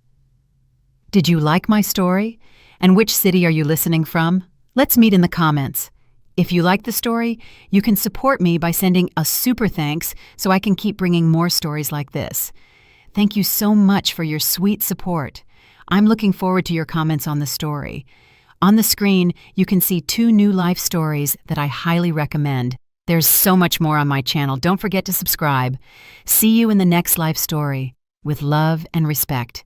S1: Did you like my story? And which city are you listening from? Let's meet in the comments. If you like the story, you can support me by sending a super thanks so I can keep bringing more stories like this. Thank you so much for your sweet support. I'm looking forward to your comments on the story. On the screen, you can see 2 new life stories that I highly recommend. There's so much more on my channel. Don't forget to subscribe. See you in the next life story. With love and respect.